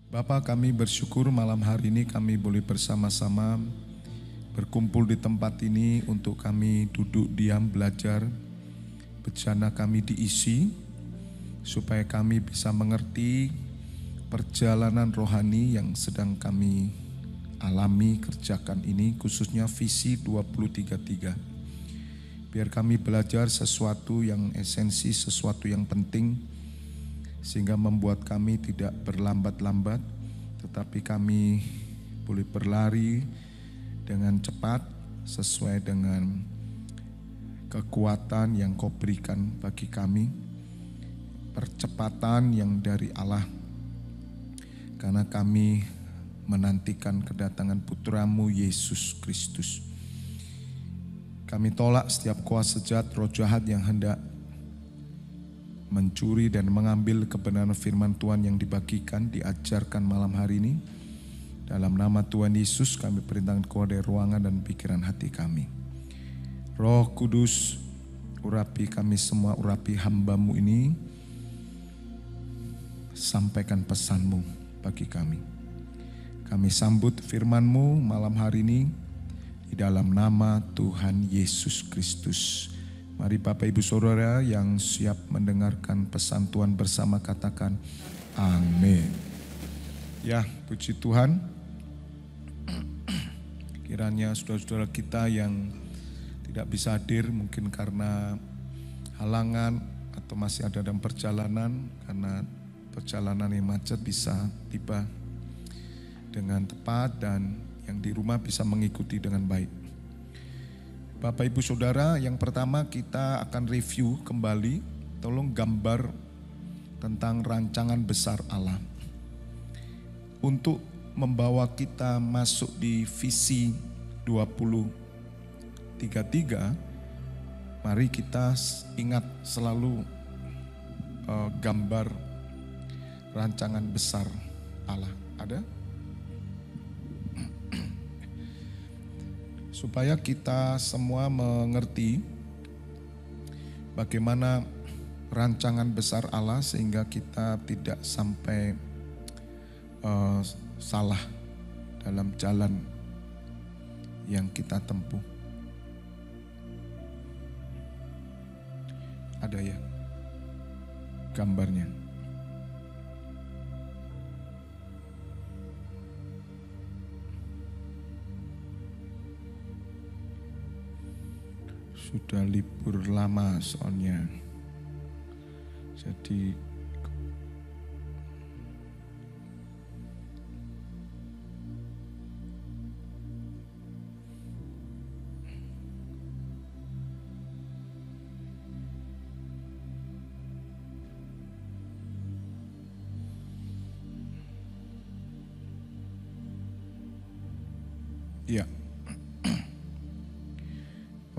Bapa, kami bersyukur malam hari ini kami boleh bersama-sama berkumpul di tempat ini untuk kami duduk diam belajar. Bejana kami diisi supaya kami bisa mengerti perjalanan rohani yang sedang kami alami kerjakan ini, khususnya visi 2033. Biar kami belajar sesuatu yang esensi, sesuatu yang penting, sehingga membuat kami tidak berlambat-lambat, tetapi kami boleh berlari dengan cepat sesuai dengan kekuatan yang Kau berikan bagi kami, percepatan yang dari Allah, karena kami menantikan kedatangan Putra-Mu Yesus Kristus. Kami tolak setiap kuasa jahat, roh jahat yang hendak mencuri dan mengambil kebenaran firman Tuhan yang dibagikan, diajarkan malam hari ini. Dalam nama Tuhan Yesus kami perintahkan Kau dari ruangan dan pikiran hati kami. Roh Kudus, urapi kami semua, urapi hamba-Mu ini. Sampaikan pesan-Mu bagi kami. Kami sambut firman-Mu malam hari ini di dalam nama Tuhan Yesus Kristus. Mari Bapak Ibu Saudara yang siap mendengarkan pesan Tuhan bersama katakan amin. Ya, puji Tuhan. Kiranya saudara-saudara kita yang tidak bisa hadir mungkin karena halangan atau masih ada dalam perjalanan, karena perjalanan yang macet bisa tiba dengan tepat dan yang di rumah bisa mengikuti dengan baik. Bapak Ibu Saudara, yang pertama kita akan review kembali, tolong gambar tentang rancangan besar Allah. Untuk membawa kita masuk di visi 2033, mari kita ingat selalu gambar rancangan besar Allah. Ada? Supaya kita semua mengerti bagaimana rancangan besar Allah sehingga kita tidak sampai salah dalam jalan yang kita tempuh. Ada ya gambarnya? Sudah libur lama soalnya. Jadi ya.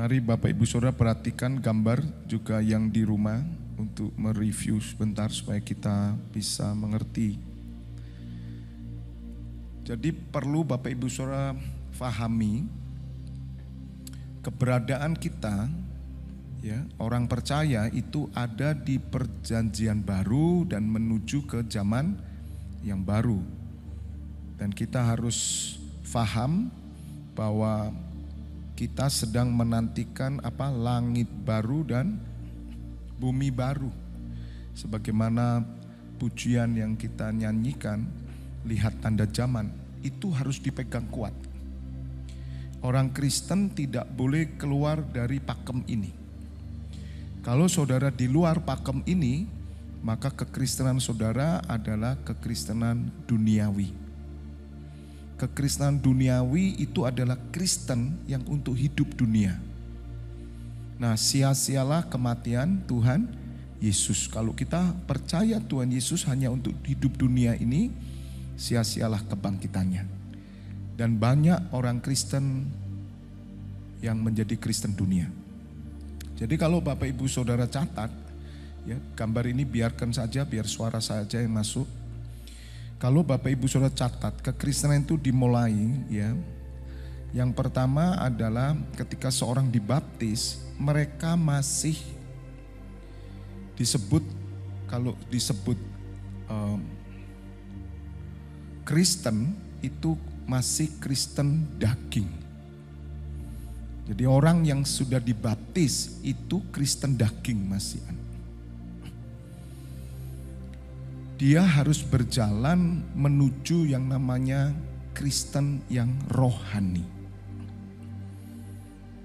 Mari Bapak Ibu Saudara perhatikan gambar juga yang di rumah untuk mereview sebentar supaya kita bisa mengerti. Jadi perlu Bapak Ibu Saudara fahami keberadaan kita, ya, orang percaya itu ada di perjanjian baru dan menuju ke zaman yang baru. Dan kita harus faham bahwa kita sedang menantikan langit baru dan bumi baru. Sebagaimana pujian yang kita nyanyikan, lihat tanda zaman, itu harus dipegang kuat. Orang Kristen tidak boleh keluar dari pakem ini. Kalau saudara di luar pakem ini, maka kekristenan saudara adalah kekristenan duniawi. Kekristenan duniawi itu adalah Kristen yang untuk hidup dunia. Nah, sia-sialah kematian Tuhan Yesus. Kalau kita percaya Tuhan Yesus hanya untuk hidup dunia ini, sia-sialah kebangkitannya. Dan banyak orang Kristen yang menjadi Kristen dunia. Jadi kalau Bapak Ibu Saudara catat, ya, gambar ini biarkan saja, biar suara saja yang masuk. Kalau Bapak Ibu Saudara catat, kekristenan itu dimulai, ya. Yang pertama adalah ketika seorang dibaptis, mereka masih disebut, kalau disebut Kristen itu masih Kristen daging. Jadi orang yang sudah dibaptis itu Kristen daging masih. Dia harus berjalan menuju yang namanya Kristen yang rohani.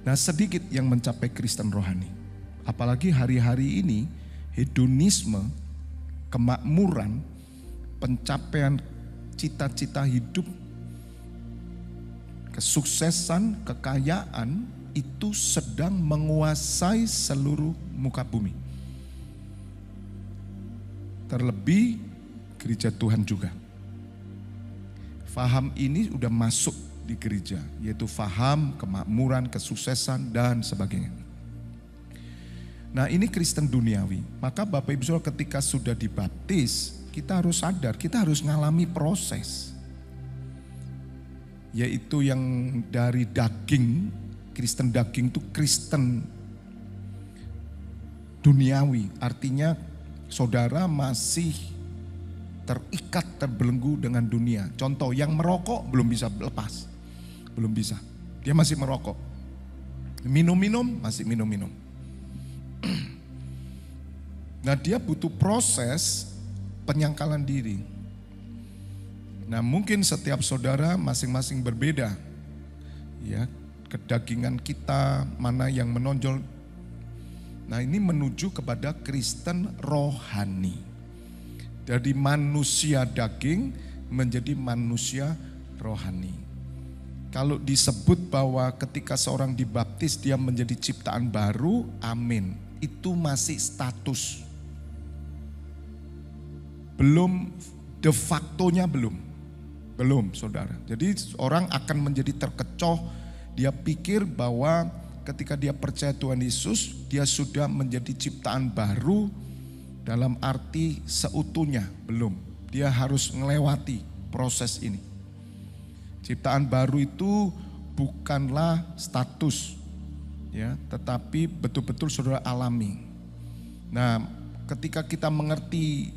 Nah, sedikit yang mencapai Kristen rohani. Apalagi hari-hari ini hedonisme, kemakmuran, pencapaian cita-cita hidup, kesuksesan, kekayaan itu sedang menguasai seluruh muka bumi. Terlebih gereja Tuhan juga. Faham ini udah masuk di gereja, yaitu faham, kemakmuran, kesuksesan, dan sebagainya. Nah, ini Kristen duniawi. Maka Bapak Ibu Saudara, ketika sudah dibaptis, kita harus sadar, kita harus mengalami proses. Yaitu yang dari daging, Kristen daging itu Kristen duniawi. Artinya saudara masih terikat, terbelenggu dengan dunia. Contoh, yang merokok belum bisa lepas. Belum bisa. Dia masih merokok. Minum-minum, masih minum-minum. Nah, dia butuh proses penyangkalan diri. Nah, mungkin setiap saudara masing-masing berbeda. Ya, kedagingan kita mana yang menonjol. Nah, ini menuju kepada Kristen rohani. Dari manusia daging menjadi manusia rohani. Kalau disebut bahwa ketika seorang dibaptis dia menjadi ciptaan baru, amin. Itu masih status. Belum, de factonya belum. Belum, saudara. Jadi orang akan menjadi terkecoh, dia pikir bahwa ketika dia percaya Tuhan Yesus, dia sudah menjadi ciptaan baru dalam arti seutuhnya. Belum, dia harus melewati proses ini. Ciptaan baru itu bukanlah status, ya, tetapi betul-betul saudara alami. Nah, ketika kita mengerti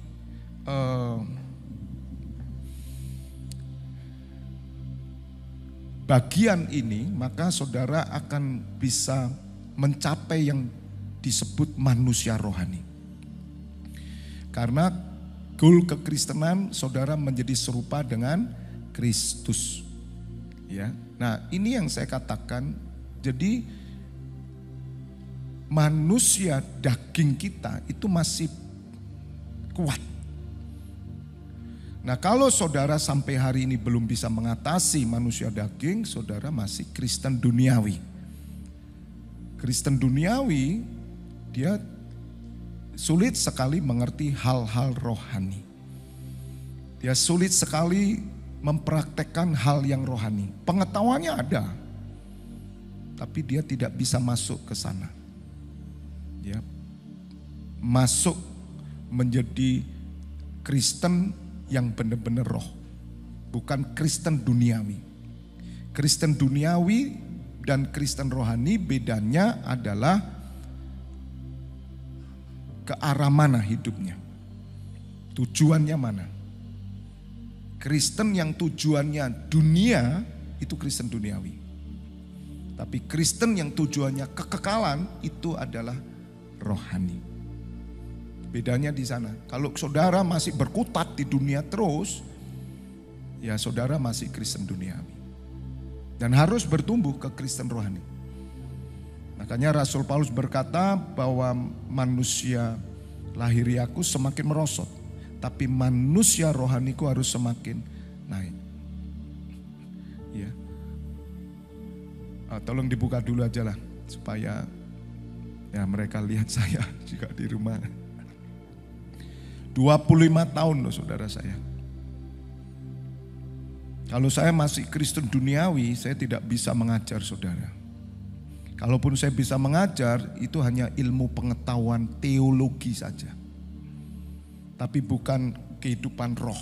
bagian ini, maka saudara akan bisa mencapai yang disebut manusia rohani. Karena goal kekristenan saudara menjadi serupa dengan Kristus. Ya, nah ini yang saya katakan. Jadi manusia daging kita itu masih kuat. Nah, kalau saudara sampai hari ini belum bisa mengatasi manusia daging, saudara masih Kristen duniawi. Kristen duniawi dia sulit sekali mengerti hal-hal rohani. Dia sulit sekali mempraktekkan hal yang rohani. Pengetahuannya ada, tapi dia tidak bisa masuk ke sana. Ya, masuk menjadi Kristen yang benar-benar roh, bukan Kristen duniawi. Kristen duniawi dan Kristen rohani bedanya adalah ke arah mana hidupnya, tujuannya mana. Kristen yang tujuannya dunia itu Kristen duniawi. Tapi Kristen yang tujuannya kekekalan itu adalah rohani. Bedanya di sana. Kalau saudara masih berkutat di dunia terus, ya saudara masih Kristen duniawi. Dan harus bertumbuh ke Kristen rohani. Makanya Rasul Paulus berkata bahwa manusia lahiriaku semakin merosot. Tapi manusia rohaniku harus semakin naik. Ya. Tolong dibuka dulu aja lah supaya ya mereka lihat saya juga di rumah. 25 tahun loh saudara saya. Kalau saya masih Kristen duniawi, saya tidak bisa mengajar saudara. Kalaupun saya bisa mengajar, itu hanya ilmu pengetahuan teologi saja. Tapi bukan kehidupan roh.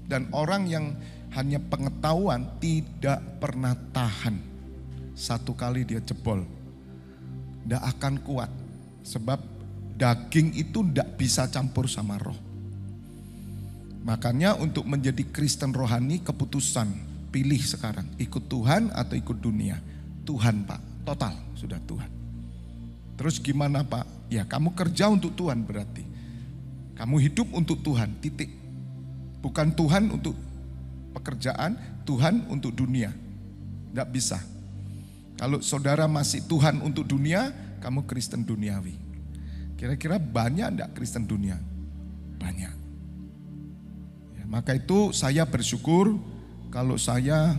Dan orang yang hanya pengetahuan tidak pernah tahan. Satu kali dia jebol, tidak akan kuat. Sebab daging itu tidak bisa campur sama roh. Makanya untuk menjadi Kristen rohani keputusan, pilih sekarang, ikut Tuhan atau ikut dunia. Tuhan Pak, total sudah Tuhan. Terus gimana Pak? Ya kamu kerja untuk Tuhan berarti. Kamu hidup untuk Tuhan, titik. Bukan Tuhan untuk pekerjaan, Tuhan untuk dunia. Tidak bisa. Kalau saudara masih Tuhan untuk dunia, kamu Kristen duniawi. Kira-kira banyak enggak Kristen dunia? Banyak. Ya, maka itu saya bersyukur kalau saya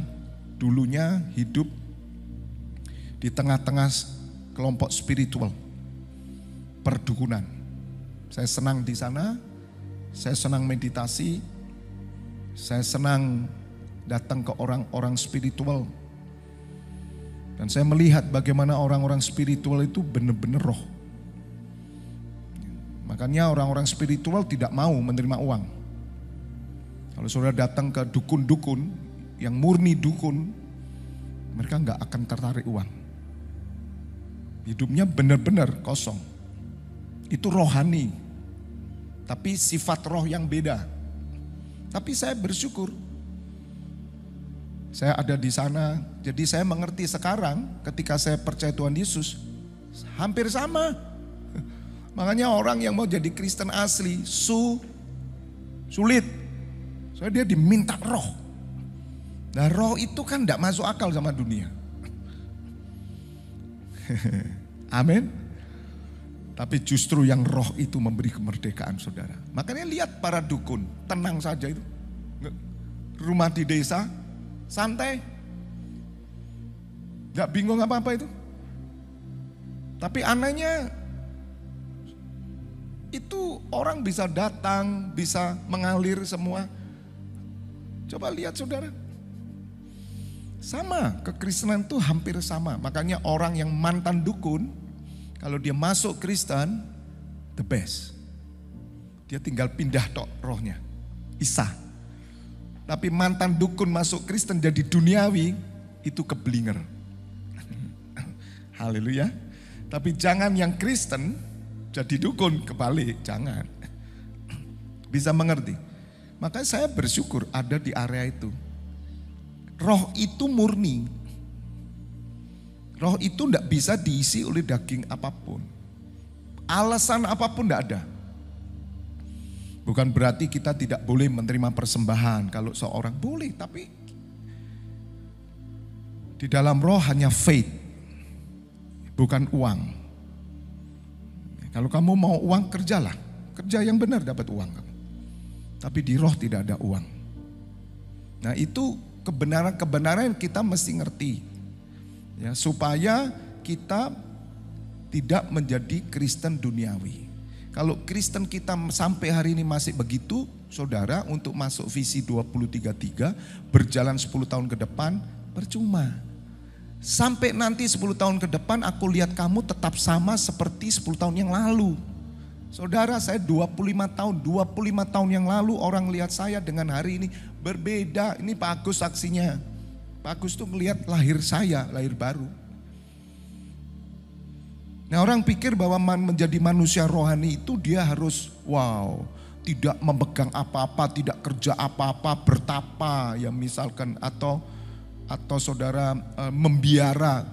dulunya hidup di tengah-tengah kelompok spiritual, perdukunan. Saya senang di sana, saya senang meditasi, saya senang datang ke orang-orang spiritual. Dan saya melihat bagaimana orang-orang spiritual itu benar-benar roh. Makanya orang-orang spiritual tidak mau menerima uang. Kalau saudara datang ke dukun-dukun yang murni dukun, mereka nggak akan tertarik uang. Hidupnya benar-benar kosong. Itu rohani. Tapi sifat roh yang beda. Tapi saya bersyukur. Saya ada di sana. Jadi saya mengerti sekarang ketika saya percaya Tuhan Yesus. Hampir sama. Makanya orang yang mau jadi Kristen asli sulit. Soalnya dia diminta roh. Nah roh itu kan tidak masuk akal sama dunia. Amin. Tapi justru yang roh itu memberi kemerdekaan saudara. Makanya lihat para dukun, tenang saja itu. Rumah di desa, santai. Gak bingung apa-apa itu. Tapi anehnya itu orang bisa datang, bisa mengalir semua. Coba lihat saudara. Sama, kekristenan itu hampir sama. Makanya orang yang mantan dukun, kalau dia masuk Kristen, the best. Dia tinggal pindah tok rohnya. Isa. Tapi mantan dukun masuk Kristen jadi duniawi, itu keblinger. Haleluya. Tapi jangan yang Kristen jadi dukun, kebalik, jangan. Bisa mengerti? Makanya saya bersyukur ada di area itu. Roh itu murni. Roh itu tidak bisa diisi oleh daging apapun. Alasan apapun tidak ada. Bukan berarti kita tidak boleh menerima persembahan. Kalau seorang boleh, tapi di dalam roh hanya faith, bukan uang. Kalau kamu mau uang, kerjalah. Kerja yang benar dapat uang. Tapi di roh tidak ada uang. Nah itu kebenaran-kebenaran yang kita mesti ngerti. Ya, supaya kita tidak menjadi Kristen duniawi. Kalau Kristen kita sampai hari ini masih begitu, saudara, untuk masuk visi 2033, berjalan 10 tahun ke depan, percuma. Sampai nanti 10 tahun ke depan aku lihat kamu tetap sama seperti 10 tahun yang lalu. Saudara, saya 25 tahun yang lalu orang lihat saya dengan hari ini berbeda. Ini Pak Agus saksinya. Pak Agus tuh melihat lahir saya, lahir baru. Nah orang pikir bahwa menjadi manusia rohani itu dia harus tidak memegang apa-apa, tidak kerja apa-apa, bertapa ya misalkan atau saudara membiara.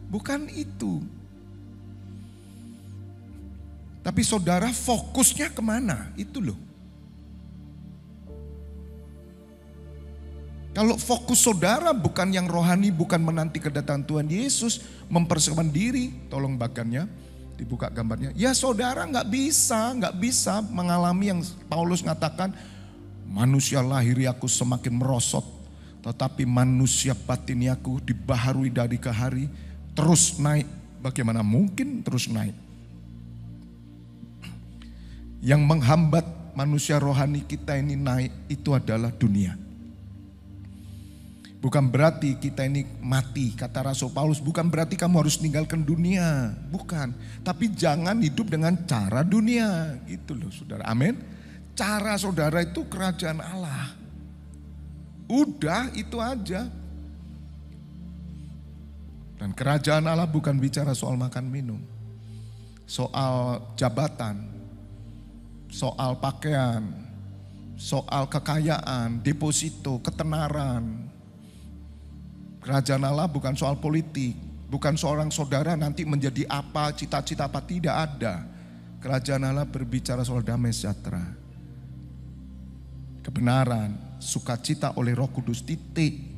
Bukan itu. Tapi saudara fokusnya kemana? Itu loh. Kalau fokus saudara bukan yang rohani, bukan menanti kedatangan Tuhan Yesus, mempersiapkan diri, tolong bagannya, dibuka gambarnya. Ya saudara nggak bisa mengalami yang Paulus ngatakan, manusia lahiri aku semakin merosot, tetapi manusia batini aku dibaharui dari ke hari, terus naik. Bagaimana mungkin terus naik? Yang menghambat manusia rohani kita ini naik itu adalah dunia. Bukan berarti kita ini mati, kata Rasul Paulus, bukan berarti kamu harus tinggalkan dunia, bukan. Tapi jangan hidup dengan cara dunia, gitu loh saudara, amin. Cara saudara itu kerajaan Allah. Udah itu aja. Dan kerajaan Allah bukan bicara soal makan minum, soal jabatan, soal pakaian, soal kekayaan, deposito, ketenaran. Kerajaan Allah bukan soal politik, bukan seorang saudara nanti menjadi apa, cita-cita apa, tidak ada. Kerajaan Allah berbicara soal damai sejahtera, kebenaran, sukacita oleh Roh Kudus, titik.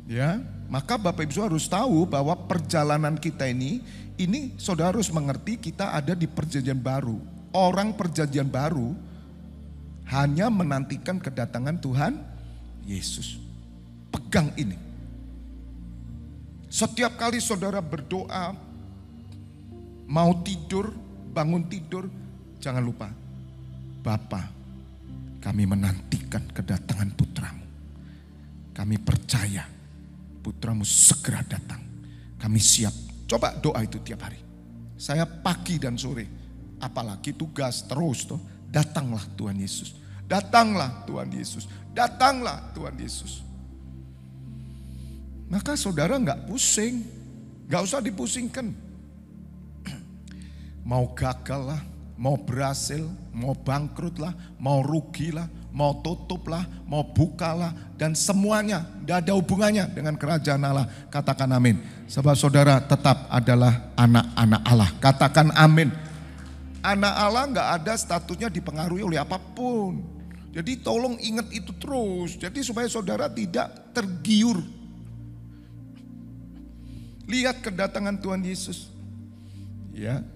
Ya, maka Bapak Ibu harus tahu bahwa perjalanan kita ini saudara harus mengerti kita ada di perjanjian baru. Orang perjanjian baru hanya menantikan kedatangan Tuhan Yesus. Pegang ini. Setiap kali saudara berdoa, mau tidur, bangun tidur, jangan lupa, Bapa, kami menantikan kedatangan putramu. Kami percaya putramu segera datang. Kami siap. Coba doa itu tiap hari. Saya pagi dan sore, apalagi tugas terus tuh. Datanglah Tuhan Yesus. Datanglah Tuhan Yesus. Datanglah Tuhan Yesus. Maka saudara nggak pusing, nggak usah dipusingkan. Mau gagal lah, mau berhasil, mau bangkrut lah, mau rugi lah, mau tutup lah, mau buka lah, dan semuanya tidak ada hubungannya dengan kerajaan Allah. Katakan amin. Sebab saudara tetap adalah anak-anak Allah. Katakan amin. Anak Allah nggak ada statusnya dipengaruhi oleh apapun. Jadi tolong ingat itu terus. Jadi supaya saudara tidak tergiur. Lihat kedatangan Tuhan Yesus. Ya.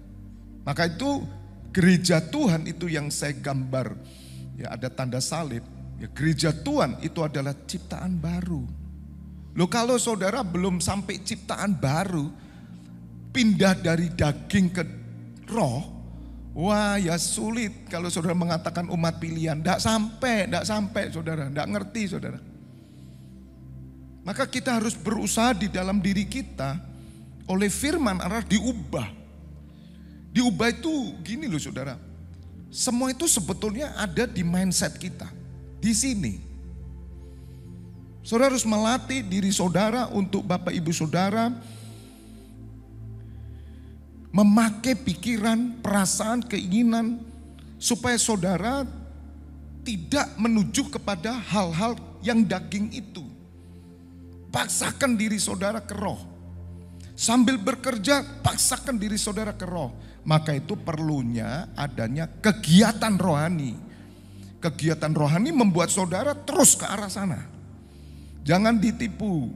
Maka itu gereja Tuhan itu yang saya gambar. Ya, ada tanda salib. Ya, gereja Tuhan itu adalah ciptaan baru. Loh, kalau saudara belum sampai ciptaan baru, pindah dari daging ke roh, wah ya sulit kalau saudara mengatakan umat pilihan. Tidak sampai saudara, tidak ngerti saudara. Maka kita harus berusaha di dalam diri kita oleh firman Allah diubah. Diubah itu gini loh saudara. Semua itu sebetulnya ada di mindset kita. Di sini. Saudara harus melatih diri saudara untuk Bapak Ibu saudara memakai pikiran, perasaan, keinginan supaya saudara tidak menuju kepada hal-hal yang daging itu. Paksakan diri saudara ke roh. Sambil bekerja, paksakan diri saudara ke roh. Maka itu perlunya adanya kegiatan rohani. Kegiatan rohani membuat saudara terus ke arah sana. Jangan ditipu.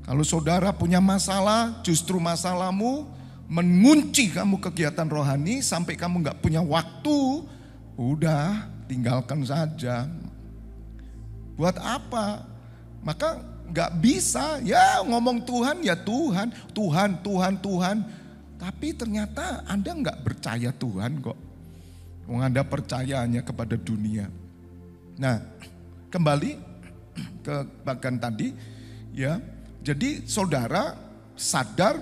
Kalau saudara punya masalah, justru masalahmu mengunci kamu kegiatan rohani sampai kamu gak punya waktu. Udah, tinggalkan saja. Buat apa? Maka gak bisa, ya ngomong Tuhan ya Tuhan, Tuhan. Tapi ternyata Anda gak percaya Tuhan kok. Anda percayanya kepada dunia. Nah, kembali ke bagian tadi, ya. Jadi saudara sadar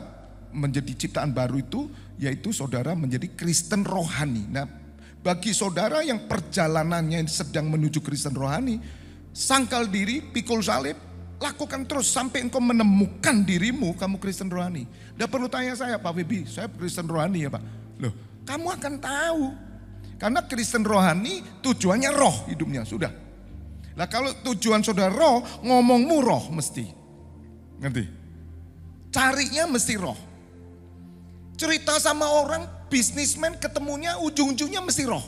menjadi ciptaan baru itu, yaitu saudara menjadi Kristen rohani. Nah, bagi saudara yang perjalanannya sedang menuju Kristen rohani, sangkal diri, pikul salib, lakukan terus sampai engkau menemukan dirimu kamu Kristen rohani. Tidak perlu tanya saya, Pak Wibi, saya Kristen rohani ya Pak. Loh, kamu akan tahu. Karena Kristen rohani tujuannya roh hidupnya, sudah. Nah kalau tujuan saudara roh, ngomongmu roh mesti. Ngerti? Carinya mesti roh. Cerita sama orang, bisnismen ketemunya ujung-ujungnya mesti roh.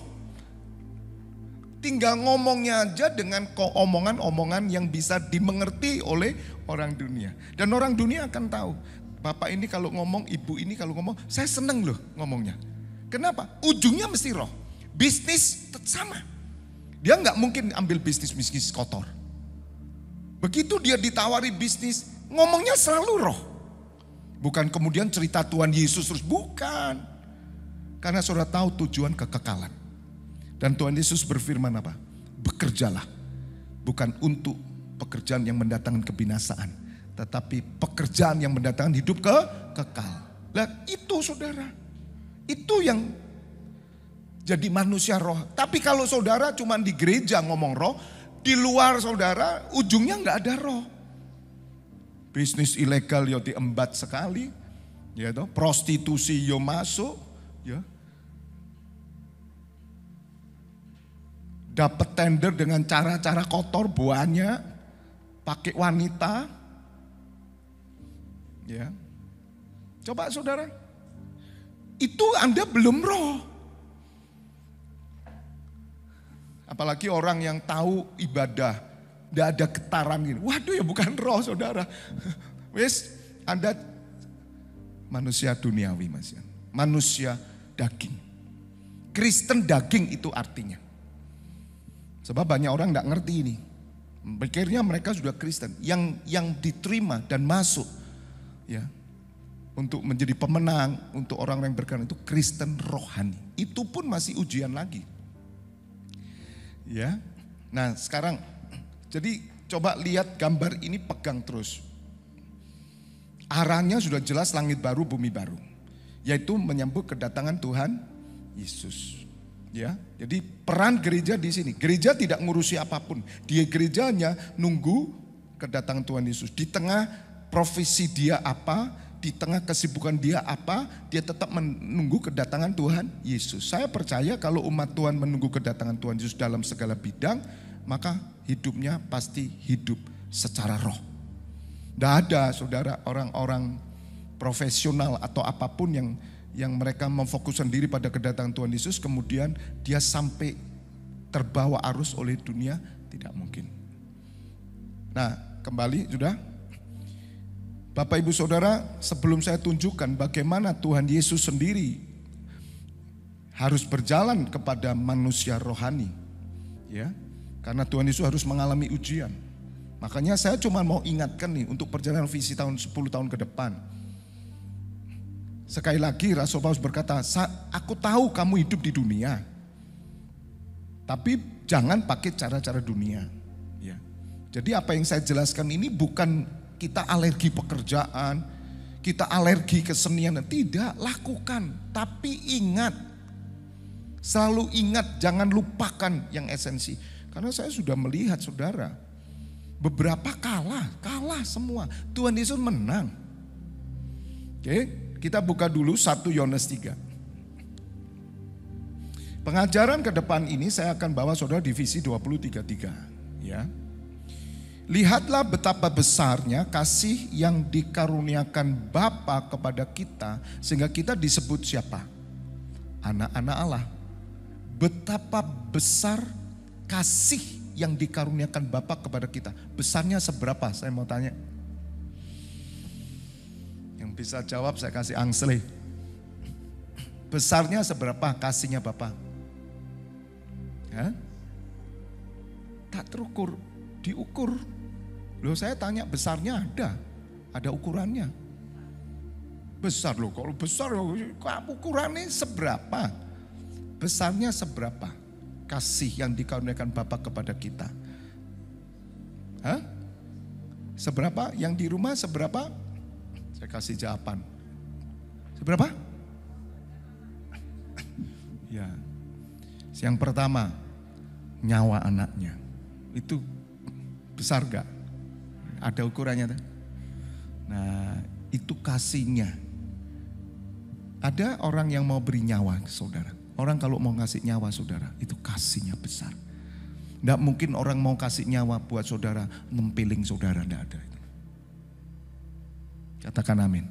Tinggal ngomongnya aja dengan omongan-omongan yang bisa dimengerti oleh orang dunia. Dan orang dunia akan tahu, bapak ini kalau ngomong, ibu ini kalau ngomong, saya seneng loh ngomongnya. Kenapa? Ujungnya mesti roh. Bisnis sama. Dia nggak mungkin ambil bisnis kotor. Begitu dia ditawari bisnis, ngomongnya selalu roh. Bukan kemudian cerita Tuhan Yesus terus, bukan. Karena saudara tahu tujuan kekekalan. Dan Tuhan Yesus berfirman apa? Bekerjalah. Bukan untuk pekerjaan yang mendatangkan kebinasaan. Tetapi pekerjaan yang mendatangkan hidup kekal. Nah itu saudara. Itu yang jadi manusia roh. Tapi kalau saudara cuma di gereja ngomong roh. Di luar saudara ujungnya gak ada roh. Bisnis ilegal yo diembat sekali. Ya toh, prostitusi yo masuk. Ya. dapat tender dengan cara-cara kotor, banyak, pakai wanita. Ya. Coba saudara, itu Anda belum roh. Apalagi orang yang tahu ibadah, tidak ada getaran gini. Waduh, ya bukan roh saudara. Wes, Anda manusia duniawi, Mas. Manusia daging. Kristen daging itu artinya. Sebab banyak orang tidak ngerti ini. Pikirnya mereka sudah Kristen. Yang diterima dan masuk, ya, untuk menjadi pemenang, untuk orang-orang yang berkenan itu Kristen rohani. Itu pun masih ujian lagi. Ya. Nah, sekarang jadi coba lihat gambar ini, pegang terus. Arahnya sudah jelas, langit baru, bumi baru. Yaitu menyambut kedatangan Tuhan Yesus. Ya, jadi peran gereja di sini. Gereja tidak ngurusi apapun. Dia gerejanya nunggu kedatangan Tuhan Yesus. Di tengah profesi dia apa, di tengah kesibukan dia apa, dia tetap menunggu kedatangan Tuhan Yesus. Saya percaya kalau umat Tuhan menunggu kedatangan Tuhan Yesus dalam segala bidang, maka hidupnya pasti hidup secara roh. Tidak ada saudara orang-orang profesional atau apapun yang mereka memfokuskan diri pada kedatangan Tuhan Yesus, kemudian dia sampai terbawa arus oleh dunia, tidak mungkin. Nah, kembali sudah. Bapak Ibu Saudara, sebelum saya tunjukkan bagaimana Tuhan Yesus sendiri harus berjalan kepada manusia rohani, ya, karena Tuhan Yesus harus mengalami ujian. Makanya saya cuma mau ingatkan nih untuk perjalanan visi tahun 10 tahun ke depan. Sekali lagi Rasul Paulus berkata, aku tahu kamu hidup di dunia, tapi jangan pakai cara-cara dunia. Ya. Jadi apa yang saya jelaskan ini bukan kita alergi pekerjaan, kita alergi kesenian, tidak, lakukan. Tapi ingat, selalu ingat, jangan lupakan yang esensi. Karena saya sudah melihat saudara, beberapa kalah semua. Tuhan Yesus menang. Oke. Kita buka dulu 1 Yohanes 3. Pengajaran ke depan ini saya akan bawa saudara di visi 2033. Ya. Lihatlah betapa besarnya kasih yang dikaruniakan Bapa kepada kita, sehingga kita disebut siapa? Anak-anak Allah. Betapa besar kasih yang dikaruniakan Bapa kepada kita. Besarnya seberapa? Saya mau tanya. Yang bisa jawab saya kasih angsle. Besarnya seberapa kasihnya Bapa? Ya? Tak terukur, diukur. Loh, saya tanya, besarnya ada ukurannya. Besar loh, kalau besar ukurannya seberapa? Besarnya seberapa kasih yang dikaruniakan Bapa kepada kita? Hah? Seberapa? Yang di rumah seberapa? Saya kasih jawaban. Seberapa? Ya. Yang pertama, nyawa anaknya. Itu besar gak? Ada ukurannya. Nah, itu kasihnya. Ada orang yang mau beri nyawa, saudara. Orang kalau mau ngasih nyawa, saudara, itu kasihnya besar. Tidak mungkin orang mau kasih nyawa buat saudara, nempiling saudara, tidak ada. Katakan amin.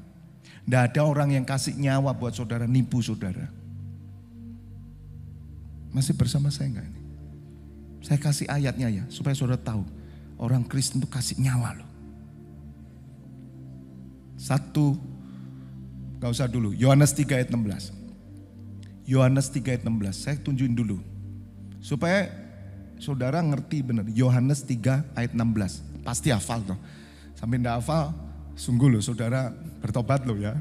Tidak ada orang yang kasih nyawa buat saudara, nipu saudara. Masih bersama saya enggak ini? Saya kasih ayatnya ya, supaya saudara tahu. Orang Kristen itu kasih nyawa loh. 1, gak usah dulu, Yohanes 3 ayat 16. Yohanes 3 ayat 16, saya tunjukin dulu. Supaya saudara ngerti benar. Yohanes 3 ayat 16, pasti hafal tuh. Sampai enggak hafal, sungguh loh saudara bertobat loh ya.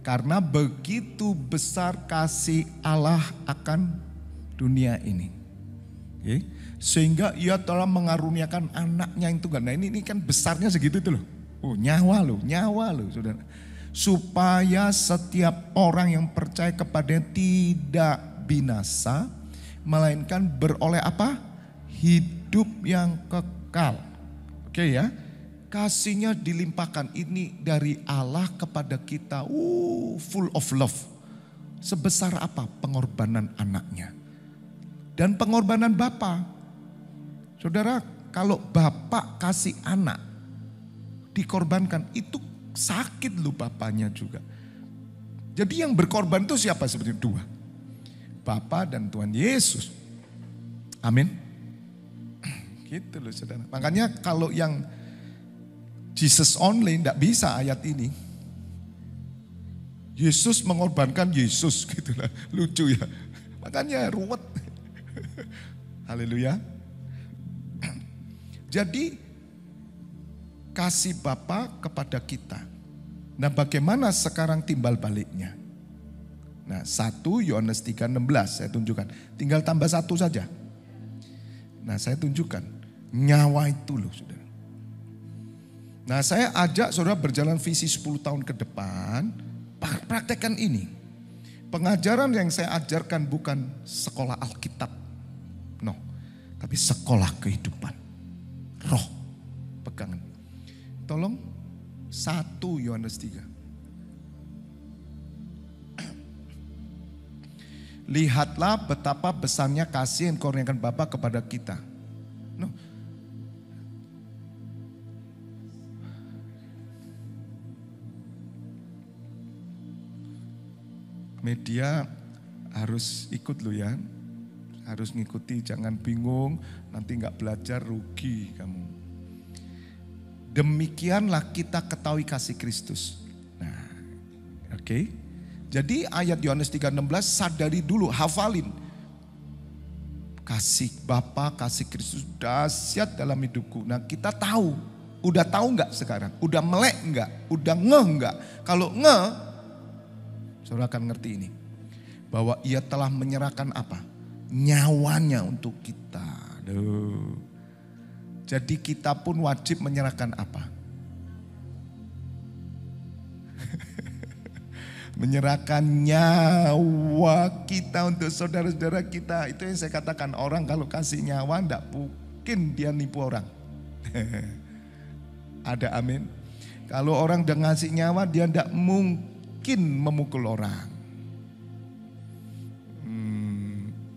Karena begitu besar kasih Allah akan dunia ini. Okay. Sehingga ia telah mengaruniakan anaknya yang tunggal. Nah ini kan besarnya segitu tuh loh. Oh nyawa loh saudara. Supaya setiap orang yang percaya kepadanya tidak binasa. Melainkan beroleh apa? Hidup yang kekal. Oke ya. Kasihnya dilimpahkan, ini dari Allah kepada kita, full of love. Sebesar apa pengorbanan anaknya? dan pengorbanan Bapa. Saudara, kalau Bapak kasih anak dikorbankan, itu sakit loh bapaknya juga. Jadi yang berkorban itu siapa sebenarnya? Dua. Bapa dan Tuhan Yesus. Amin. Gitu loh saudara. Makanya kalau yang Jesus only tidak bisa ayat ini. Yesus mengorbankan Yesus gitu lah. Lucu ya. Makanya ruwet. Haleluya. Jadi kasih Bapa kepada kita. Nah bagaimana sekarang timbal baliknya? Nah 1 Yohanes 3:16 saya tunjukkan. Tinggal tambah 1 saja. Nah saya tunjukkan. Nyawa itu loh saudara. Nah saya ajak saudara berjalan visi 10 tahun ke depan. Praktekkan ini. Pengajaran yang saya ajarkan bukan sekolah Alkitab. No. Tapi sekolah kehidupan. Roh. Pegangan. Tolong 1 Yohanes 3. Lihatlah betapa besarnya kasih yang dikurniakan Bapa kepada kita. No. Media harus ikut loh ya. Harus ngikuti, jangan bingung, nanti nggak belajar rugi kamu. Demikianlah kita ketahui kasih Kristus. Nah, oke. Jadi ayat Yohanes 3:16 sadari dulu, hafalin. Kasih Bapa, kasih Kristus dahsyat dalam hidupku. Nah kita tahu, udah tahu nggak sekarang? Udah melek nggak? Udah ngeh nggak? Kalau ngeh, saudara akan ngerti ini. Bahwa ia telah menyerahkan apa? Nyawanya untuk kita. Aduh. Jadi kita pun wajib menyerahkan apa? Menyerahkan nyawa kita untuk saudara-saudara kita. Itu yang saya katakan, orang kalau kasih nyawa enggak mungkin dia nipu orang. Ada amin. Kalau orang udah ngasih nyawa dia enggak mungkin memukul orang.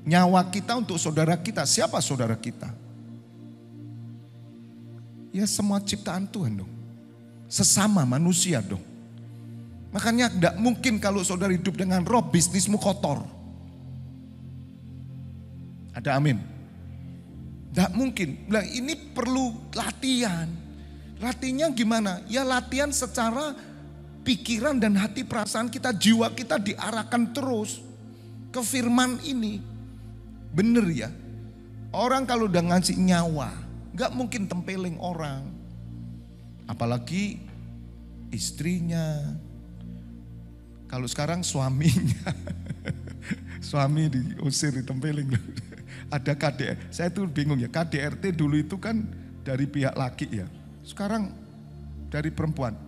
Nyawa kita untuk saudara kita. Siapa saudara kita? Ya semua ciptaan Tuhan dong. Sesama manusia dong. Makanya tidak mungkin kalau saudara hidup dengan roh, bisnismu kotor. Ada amin? Tidak mungkin. Nah, ini perlu latihan. Latihannya gimana? Ya latihan secara pikiran dan hati perasaan kita, jiwa kita diarahkan terus ke firman ini. Bener ya? Orang kalau udah ngasih nyawa, gak mungkin tempeling orang. Apalagi istrinya. Kalau sekarang suaminya. Suami diusir, ditempelin. Ada KDR. Saya tuh bingung ya, KDRT dulu itu kan dari pihak laki ya. Sekarang dari perempuan.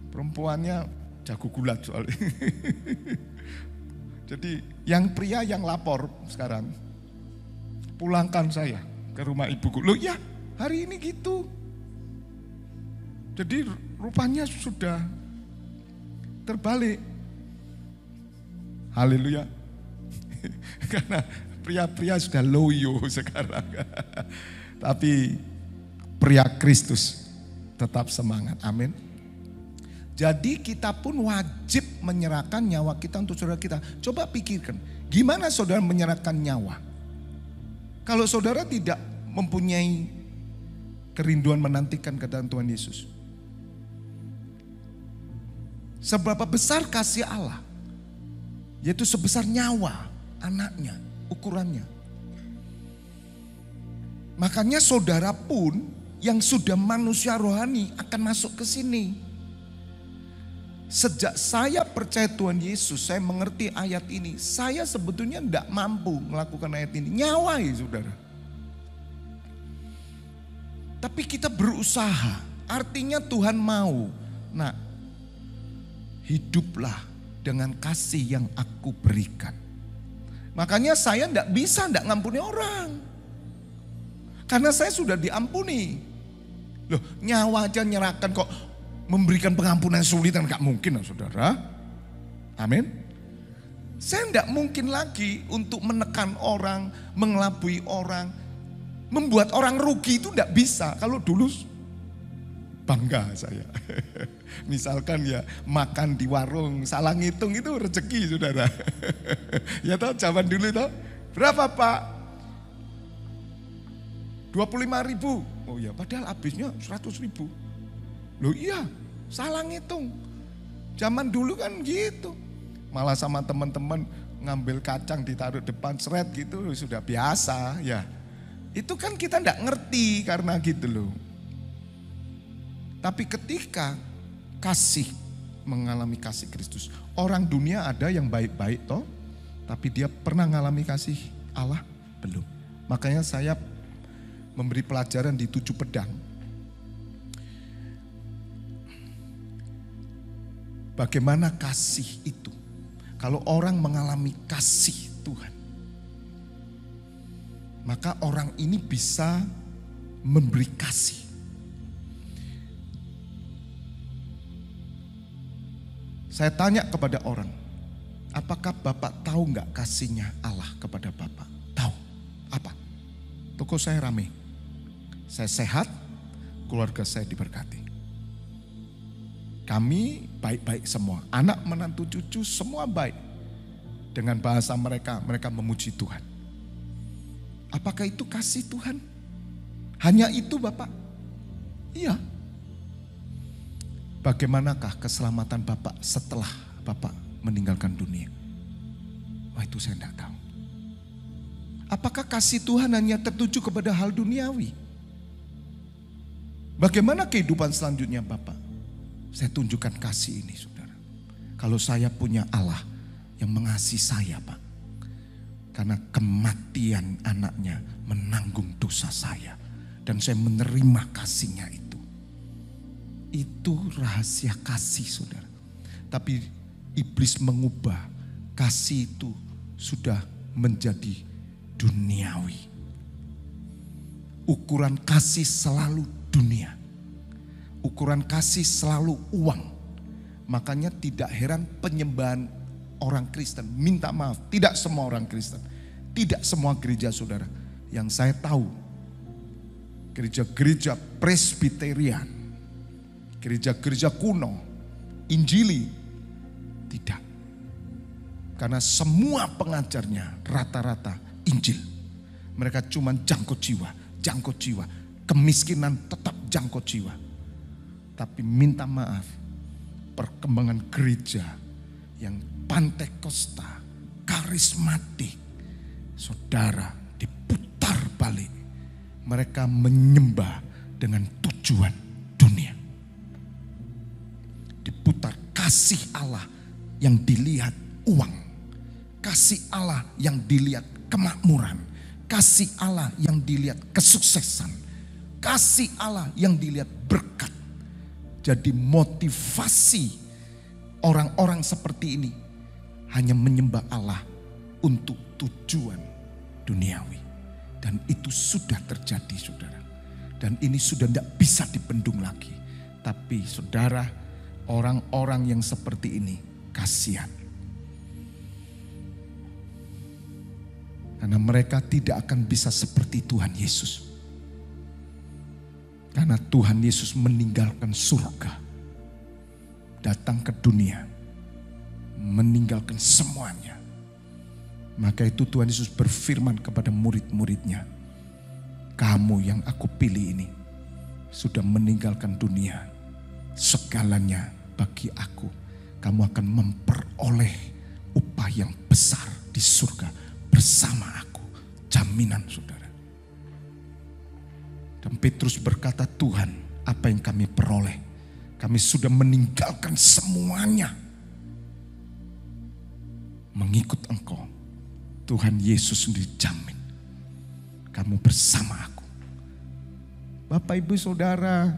Perempuannya jago gulat soalnya. Jadi yang pria yang lapor sekarang. Pulangkan saya ke rumah ibuku. Loh ya hari ini gitu. Jadi rupanya sudah terbalik. Haleluya. Karena pria-pria sudah loyo sekarang. Tapi pria Kristus tetap semangat. Amin. Jadi kita pun wajib menyerahkan nyawa kita untuk saudara kita. Coba pikirkan, gimana saudara menyerahkan nyawa? Kalau saudara tidak mempunyai kerinduan menantikan kedatangan Tuhan Yesus. Seberapa besar kasih Allah? Yaitu sebesar nyawa anaknya, ukurannya. Makanya saudara pun yang sudah manusia rohani akan masuk ke sini. Sejak saya percaya Tuhan Yesus, saya mengerti ayat ini. Saya sebetulnya tidak mampu melakukan ayat ini. Nyawa ya saudara. Tapi kita berusaha. Artinya Tuhan mau. Nah, hiduplah dengan kasih yang aku berikan. Makanya saya tidak bisa tidak ngampuni orang. Karena saya sudah diampuni. Loh, nyawa aja nyerahkan kok. Memberikan pengampunan sulit kan gak mungkin saudara. Amin. Saya tidak mungkin lagi untuk menekan orang, mengelabui orang, membuat orang rugi itu tidak bisa. Kalau dulu bangga saya. Misalkan ya makan di warung, salah ngitung itu rezeki saudara. Ya toh zaman dulu toh, berapa Pak? 25.000. Oh ya padahal habisnya 100.000. Loh iya, salah ngitung. Zaman dulu kan gitu. Malah sama teman-teman ngambil kacang ditaruh depan seret gitu sudah biasa ya. Itu kan kita enggak ngerti karena gitu loh. Tapi ketika kasih mengalami kasih Kristus. Orang dunia ada yang baik-baik toh. Tapi dia pernah mengalami kasih Allah? Belum. Makanya saya memberi pelajaran di 7 pedang. Bagaimana kasih itu? Kalau orang mengalami kasih Tuhan, maka orang ini bisa memberi kasih. Saya tanya kepada orang, apakah Bapak tahu nggak kasihnya Allah kepada Bapak? Tahu. Apa? Toko saya rame. Saya sehat, keluarga saya diberkati. Kami baik-baik semua. Anak, menantu, cucu semua baik. Dengan bahasa mereka, mereka memuji Tuhan. Apakah itu kasih Tuhan? Hanya itu Bapak? Iya. Bagaimanakah keselamatan Bapak setelah Bapak meninggalkan dunia? Wah itu saya tidak tahu. Apakah kasih Tuhan hanya tertuju kepada hal duniawi? Bagaimana kehidupan selanjutnya Bapak? Saya tunjukkan kasih ini saudara. Kalau saya punya Allah yang mengasihi saya Pak. Karena kematian anaknya menanggung dosa saya. Dan saya menerima kasihnya itu. Itu rahasia kasih saudara. Tapi iblis mengubah kasih itu sudah menjadi duniawi. Ukuran kasih selalu dunia. Ukuran kasih selalu uang. Makanya tidak heran penyembahan orang Kristen. Minta maaf, tidak semua orang Kristen. Tidak semua gereja saudara. Yang saya tahu, gereja-gereja Presbyterian, gereja-gereja kuno, Injili, tidak. Karena semua pengajarnya rata-rata Injil. Mereka cuma jangkut jiwa, jangkut jiwa. Kemiskinan tetap jangkut jiwa. Tapi minta maaf, perkembangan gereja yang Pantekosta, karismatik, saudara diputar balik. Mereka menyembah dengan tujuan dunia. Diputar kasih Allah yang dilihat uang. Kasih Allah yang dilihat kemakmuran. Kasih Allah yang dilihat kesuksesan. Kasih Allah yang dilihat berkat. Jadi motivasi orang-orang seperti ini hanya menyembah Allah untuk tujuan duniawi. Dan itu sudah terjadi saudara. Dan ini sudah tidak bisa dibendung lagi. Tapi saudara, orang-orang yang seperti ini kasihan. Karena mereka tidak akan bisa seperti Tuhan Yesus. Karena Tuhan Yesus meninggalkan surga. Datang ke dunia. Meninggalkan semuanya. Maka itu Tuhan Yesus berfirman kepada murid-muridnya. Kamu yang aku pilih ini. Sudah meninggalkan dunia. Segalanya bagi aku. Kamu akan memperoleh upah yang besar di surga. Bersama aku. Jaminan saudara. Dan Petrus berkata, Tuhan, apa yang kami peroleh? Kami sudah meninggalkan semuanya. Mengikut Engkau. Tuhan Yesus sendiri jamin. Kamu bersama aku. Bapak Ibu Saudara.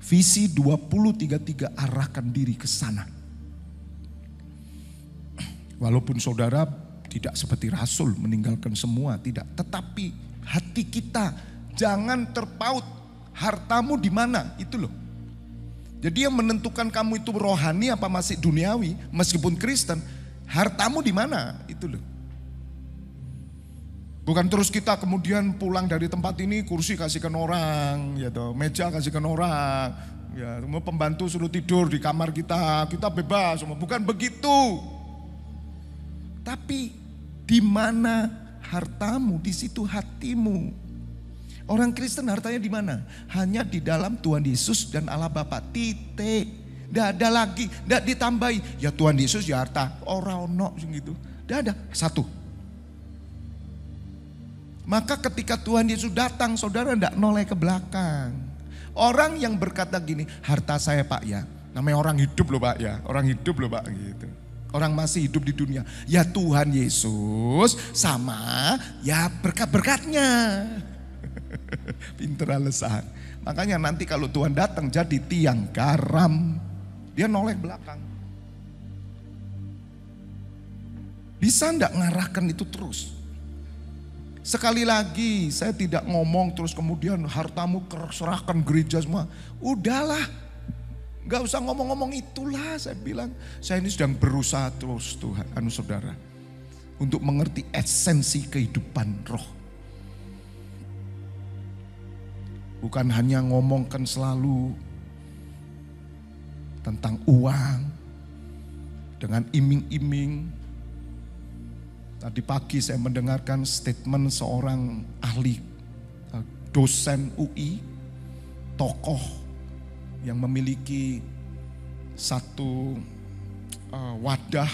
Visi 2033 arahkan diri ke sana. Walaupun saudara tidak seperti Rasul meninggalkan semua. Tidak. Tetapi hati kita jangan terpaut, hartamu di mana, itu loh. Jadi yang menentukan kamu itu rohani apa masih duniawi, meskipun Kristen, hartamu di mana? Itu loh. Bukan terus kita kemudian pulang dari tempat ini kursi kasihkan orang, gitu, meja kasihkan orang, ya, semua pembantu suruh tidur di kamar kita bebas, semua. Bukan begitu. Tapi di mana hartamu, di situ hatimu. Orang Kristen hartanya di mana? Hanya di dalam Tuhan Yesus dan Allah Bapa. Titik. Tidak ada lagi, tidak ditambahi. Ya Tuhan Yesus ya harta, orang ono gitu. Tidak ada, satu. Maka ketika Tuhan Yesus datang, saudara tidak noleh ke belakang. Orang yang berkata gini, harta saya Pak ya. Namanya orang hidup loh Pak ya. Orang hidup loh Pak gitu. Orang masih hidup di dunia. Ya Tuhan Yesus sama ya berkat-berkatnya. Pinter alasan. Makanya nanti kalau Tuhan datang jadi tiang garam. Dia noleh belakang. Bisa enggak ngarahkan itu terus? Sekali lagi saya tidak ngomong terus kemudian hartamu serahkan gereja semua. Udahlah, gak usah ngomong-ngomong itulah. Saya bilang saya ini sedang berusaha terus Tuhan, saudara, untuk mengerti esensi kehidupan roh. Bukan hanya ngomongkan selalu tentang uang dengan iming-iming. Tadi pagi saya mendengarkan statement seorang ahli dosen UI, tokoh yang memiliki satu wadah.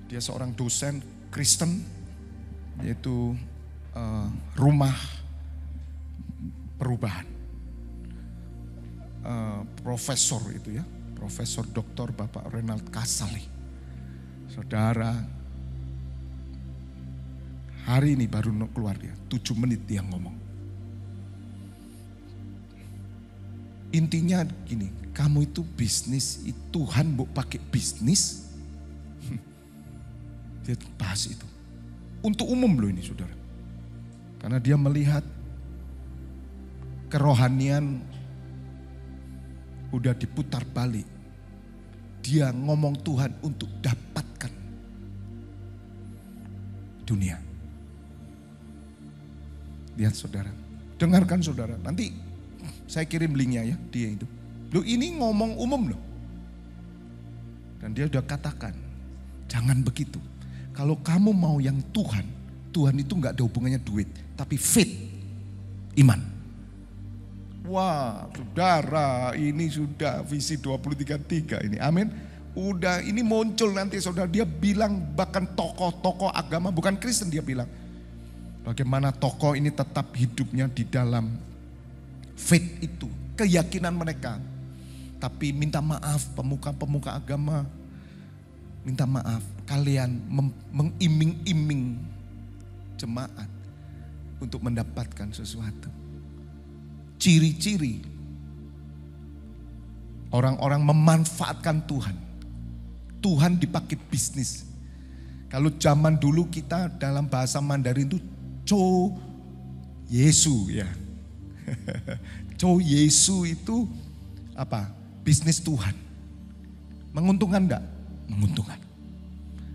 Dia seorang dosen Kristen, yaitu Rumah Perubahan. Profesor itu ya, Profesor Dr. Bapak Renald Kasali. Saudara, hari ini baru keluar dia, 7 menit dia ngomong. Intinya gini, kamu itu bisnis, Tuhan mau pakai bisnis. Dia bahas itu. Untuk umum loh ini saudara. Karena dia melihat kerohanian udah diputar balik. Dia ngomong Tuhan untuk dapatkan dunia. Lihat saudara, dengarkan saudara, nanti saya kirim linknya ya, dia itu. Loh ini ngomong umum loh. Dan dia udah katakan, jangan begitu. Kalau kamu mau yang Tuhan, Tuhan itu gak ada hubungannya duit, tapi faith, iman. Wah saudara, ini sudah visi 2033 ini, amin. Udah ini muncul nanti saudara, dia bilang bahkan tokoh-tokoh agama, bukan Kristen dia bilang. Bagaimana tokoh ini tetap hidupnya di dalam faith itu, keyakinan mereka. Tapi minta maaf pemuka-pemuka agama, minta maaf kalian mengiming-iming jemaat untuk mendapatkan sesuatu. Ciri-ciri orang-orang memanfaatkan Tuhan. Tuhan dipakai bisnis. Kalau zaman dulu kita dalam bahasa Mandarin itu Cho Yesu ya. Cho Yesu itu apa? Bisnis Tuhan. Menguntungkan enggak? Menguntungkan.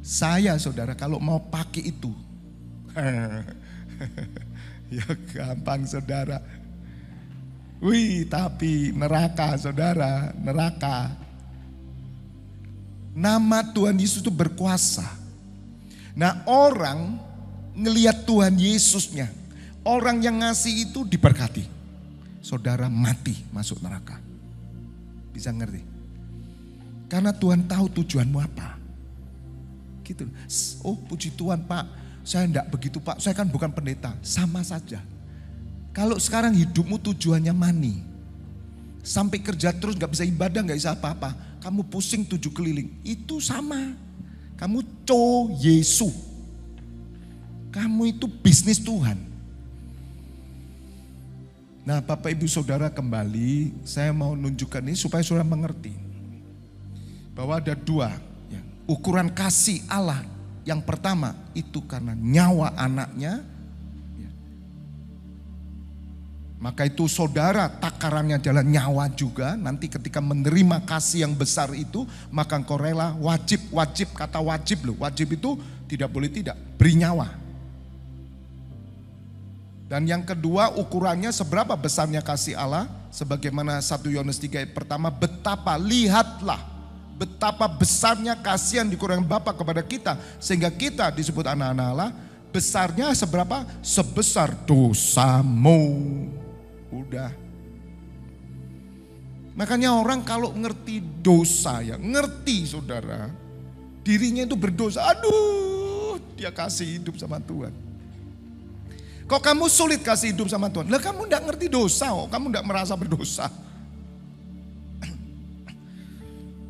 Saya saudara kalau mau pakai itu. Ya gampang saudara. Wih tapi neraka saudara, neraka. Nama Tuhan Yesus itu berkuasa. Nah orang ngelihat Tuhan Yesusnya, orang yang ngasih itu diberkati. Saudara mati masuk neraka. Bisa ngerti? Karena Tuhan tahu tujuanmu apa. Gitu. Oh puji Tuhan Pak, saya enggak begitu Pak, saya kan bukan pendeta. Sama saja. Kalau sekarang hidupmu tujuannya money, sampai kerja terus gak bisa ibadah, gak bisa apa-apa, kamu pusing 7 keliling, itu sama. Kamu co Yesus. Kamu itu bisnis Tuhan. Nah Bapak Ibu Saudara kembali, saya mau nunjukkan ini supaya saudara mengerti. Bahwa ada 2 ya, ukuran kasih Allah. Yang pertama itu karena nyawa anaknya. Maka itu saudara takarannya adalah nyawa juga. Nanti ketika menerima kasih yang besar itu, maka engkau rela wajib, kata wajib loh. Wajib itu tidak boleh tidak, beri nyawa. Dan yang kedua ukurannya seberapa besarnya kasih Allah. Sebagaimana 1 Yohanes 3 ayat pertama, lihatlah betapa besarnya kasih yang dikurangkan Bapa kepada kita. Sehingga kita disebut anak-anak Allah. Besarnya seberapa? Sebesar dosamu. Udah. Makanya orang kalau ngerti dosa ya, ngerti saudara, dirinya itu berdosa, aduh dia kasih hidup sama Tuhan. Kok kamu sulit kasih hidup sama Tuhan? Lah kamu enggak ngerti dosa, kamu enggak merasa berdosa.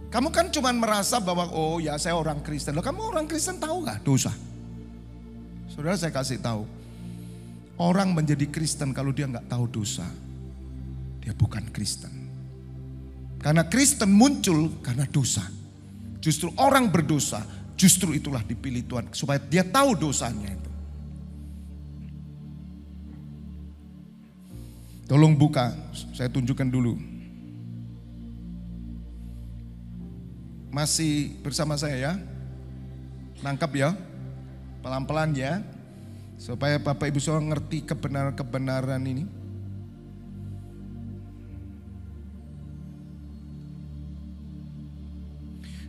Kamu kan cuma merasa bahwa oh ya saya orang Kristen. Lah kamu orang Kristen tahu gak dosa? Saudara saya kasih tahu. Orang menjadi Kristen kalau dia nggak tahu dosa, dia bukan Kristen. Karena Kristen muncul karena dosa. Justru orang berdosa, justru itulah dipilih Tuhan supaya dia tahu dosanya itu. Tolong buka, saya tunjukkan dulu. Masih bersama saya ya? Nangkap ya? Pelan-pelan ya. Supaya Bapak Ibu Saudara ngerti kebenaran ini.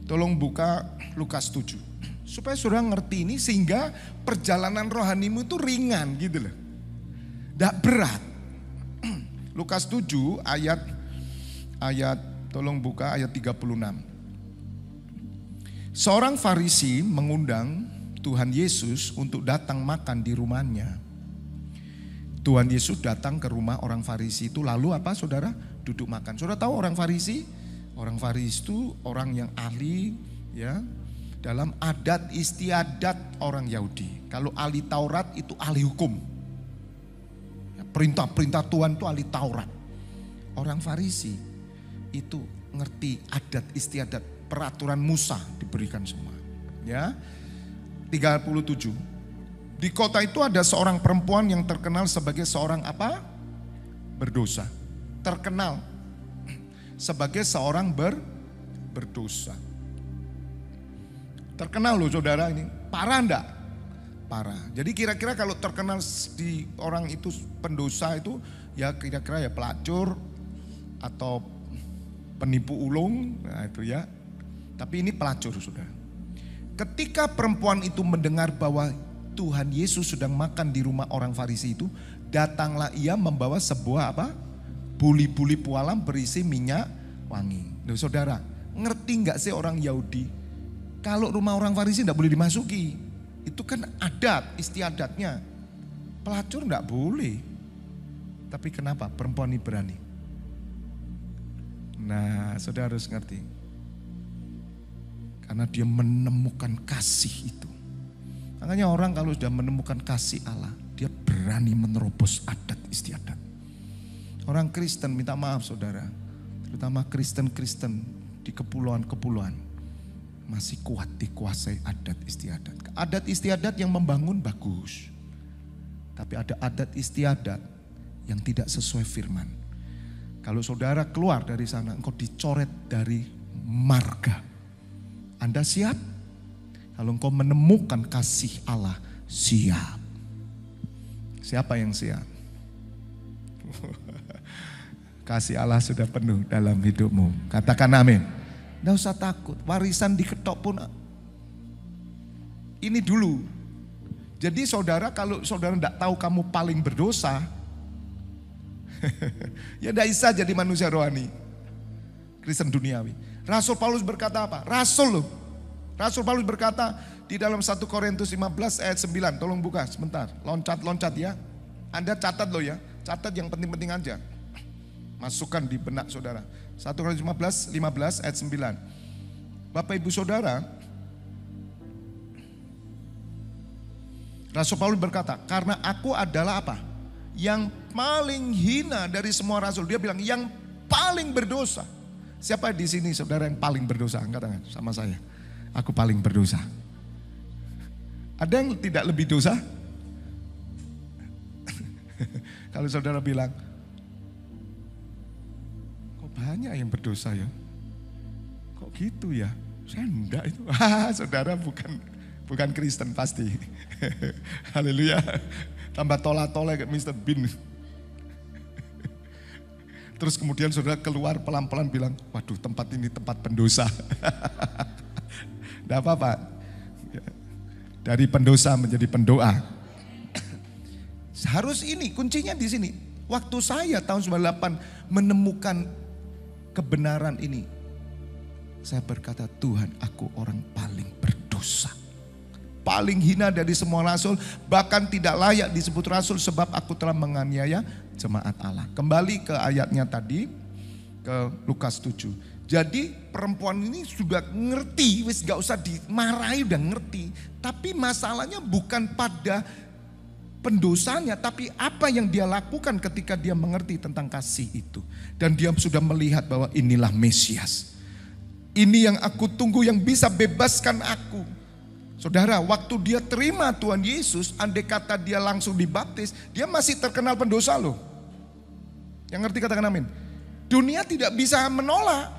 Tolong buka Lukas 7. Supaya saudara ngerti ini sehingga perjalanan rohanimu itu ringan gitu loh. Tidak berat. Lukas 7 ayat tolong buka ayat 36. Seorang Farisi mengundang Tuhan Yesus untuk datang makan di rumahnya. Tuhan Yesus datang ke rumah orang Farisi itu lalu apa saudara? Duduk makan. Saudara tahu orang Farisi? Orang Farisi itu orang yang ahli ya dalam adat istiadat orang Yahudi. Kalau ahli Taurat itu ahli hukum. Ya, perintah-perintah Tuhan itu ahli Taurat. Orang Farisi itu ngerti adat istiadat, peraturan Musa diberikan semua. Ya. 37. Di kota itu ada seorang perempuan yang terkenal sebagai seorang apa? Berdosa. Terkenal sebagai seorang berdosa. Terkenal loh saudara ini. Parah enggak? Parah. Jadi kira-kira kalau terkenal di orang itu pendosa itu ya kira-kira ya pelacur atau penipu ulung. Nah itu ya. Tapi ini pelacur saudara. Ketika perempuan itu mendengar bahwa Tuhan Yesus sedang makan di rumah orang Farisi itu, datanglah ia membawa sebuah apa? Buli-buli pualam berisi minyak wangi. Loh saudara, ngerti nggak sih orang Yahudi? Kalau rumah orang Farisi nggak boleh dimasuki. Itu kan adat, istiadatnya. Pelacur nggak boleh. Tapi kenapa perempuan ini berani? Nah, saudara harus ngerti. Karena dia menemukan kasih itu. Makanya orang kalau sudah menemukan kasih Allah, dia berani menerobos adat istiadat. Orang Kristen minta maaf saudara, terutama Kristen-Kristen di kepulauan-kepulauan masih kuat dikuasai adat istiadat. Adat istiadat yang membangun bagus, tapi ada adat istiadat yang tidak sesuai firman. Kalau saudara keluar dari sana, engkau dicoret dari marga. Anda siap? Kalau engkau menemukan kasih Allah, siap. Siapa yang siap? Kasih Allah sudah penuh dalam hidupmu. Katakan amin. Tidak usah takut, warisan diketok pun. Ini dulu. Jadi saudara, kalau saudara tidak tahu kamu paling berdosa, ya tidak bisa jadi manusia rohani. Kristen duniawi. Rasul Paulus berkata apa? Rasul Paulus berkata di dalam 1 Korintus 15 ayat 9. Tolong buka sebentar. Loncat-loncat ya. Anda catat loh ya. Catat yang penting-penting aja. Masukkan di benak saudara. 1 Korintus 15 ayat 9. Bapak Ibu Saudara, Rasul Paulus berkata, karena aku adalah apa? Yang paling hina dari semua rasul. Dia bilang yang paling berdosa. Siapa di sini saudara yang paling berdosa? Angkat tangan sama saya. Aku paling berdosa. Ada yang tidak lebih dosa? Kalau saudara bilang, banyak yang berdosa ya. Kok gitu ya? Saya enggak itu. Saudara bukan Kristen pasti. Haleluya. Tambah tola-tola kayak Mr. Bean. Terus kemudian saudara keluar pelan-pelan bilang, waduh tempat ini tempat pendosa. Enggak apa-apa. Dari pendosa menjadi pendoa. Harus ini, kuncinya di sini. Waktu saya tahun 98 menemukan kebenaran ini. Saya berkata, Tuhan, aku orang paling berdosa. Paling hina dari semua rasul, bahkan tidak layak disebut rasul sebab aku telah menganiaya jemaat Allah. Kembali ke ayatnya tadi, ke Lukas 7. Jadi perempuan ini sudah ngerti, wis gak usah dimarahi, udah ngerti. Tapi masalahnya bukan pada pendosanya, tapi apa yang dia lakukan ketika dia mengerti tentang kasih itu. Dan dia sudah melihat bahwa inilah Mesias. Ini yang aku tunggu yang bisa bebaskan aku. Saudara, waktu dia terima Tuhan Yesus, andai kata dia langsung dibaptis, dia masih terkenal pendosa loh. Yang ngerti katakan amin. Dunia tidak bisa menolak.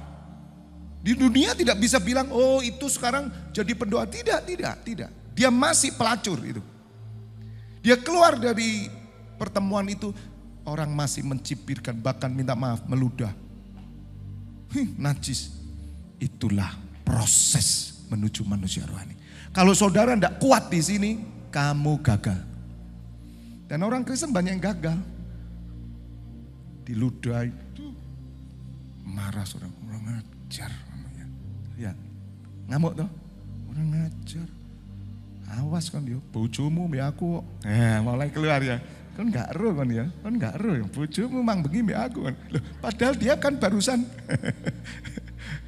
Di dunia tidak bisa bilang, oh itu sekarang jadi pendoa. Tidak. Dia masih pelacur itu. Dia keluar dari pertemuan itu, orang masih mencibirkan, bahkan minta maaf, meludah. Najis. Itulah proses menuju manusia rohani. Kalau saudara tidak kuat di sini, kamu gagal. Dan orang Kristen banyak yang gagal. Diludahi, marah saudara, orang ngajar. Ya, ngamuk tuh, orang ngajar. Awas kan dia, bojomu ya aku. Mulai keluar ya. Kan gak ero kan ya, bojomu mang begini ya aku kan. Loh, padahal dia kan barusan.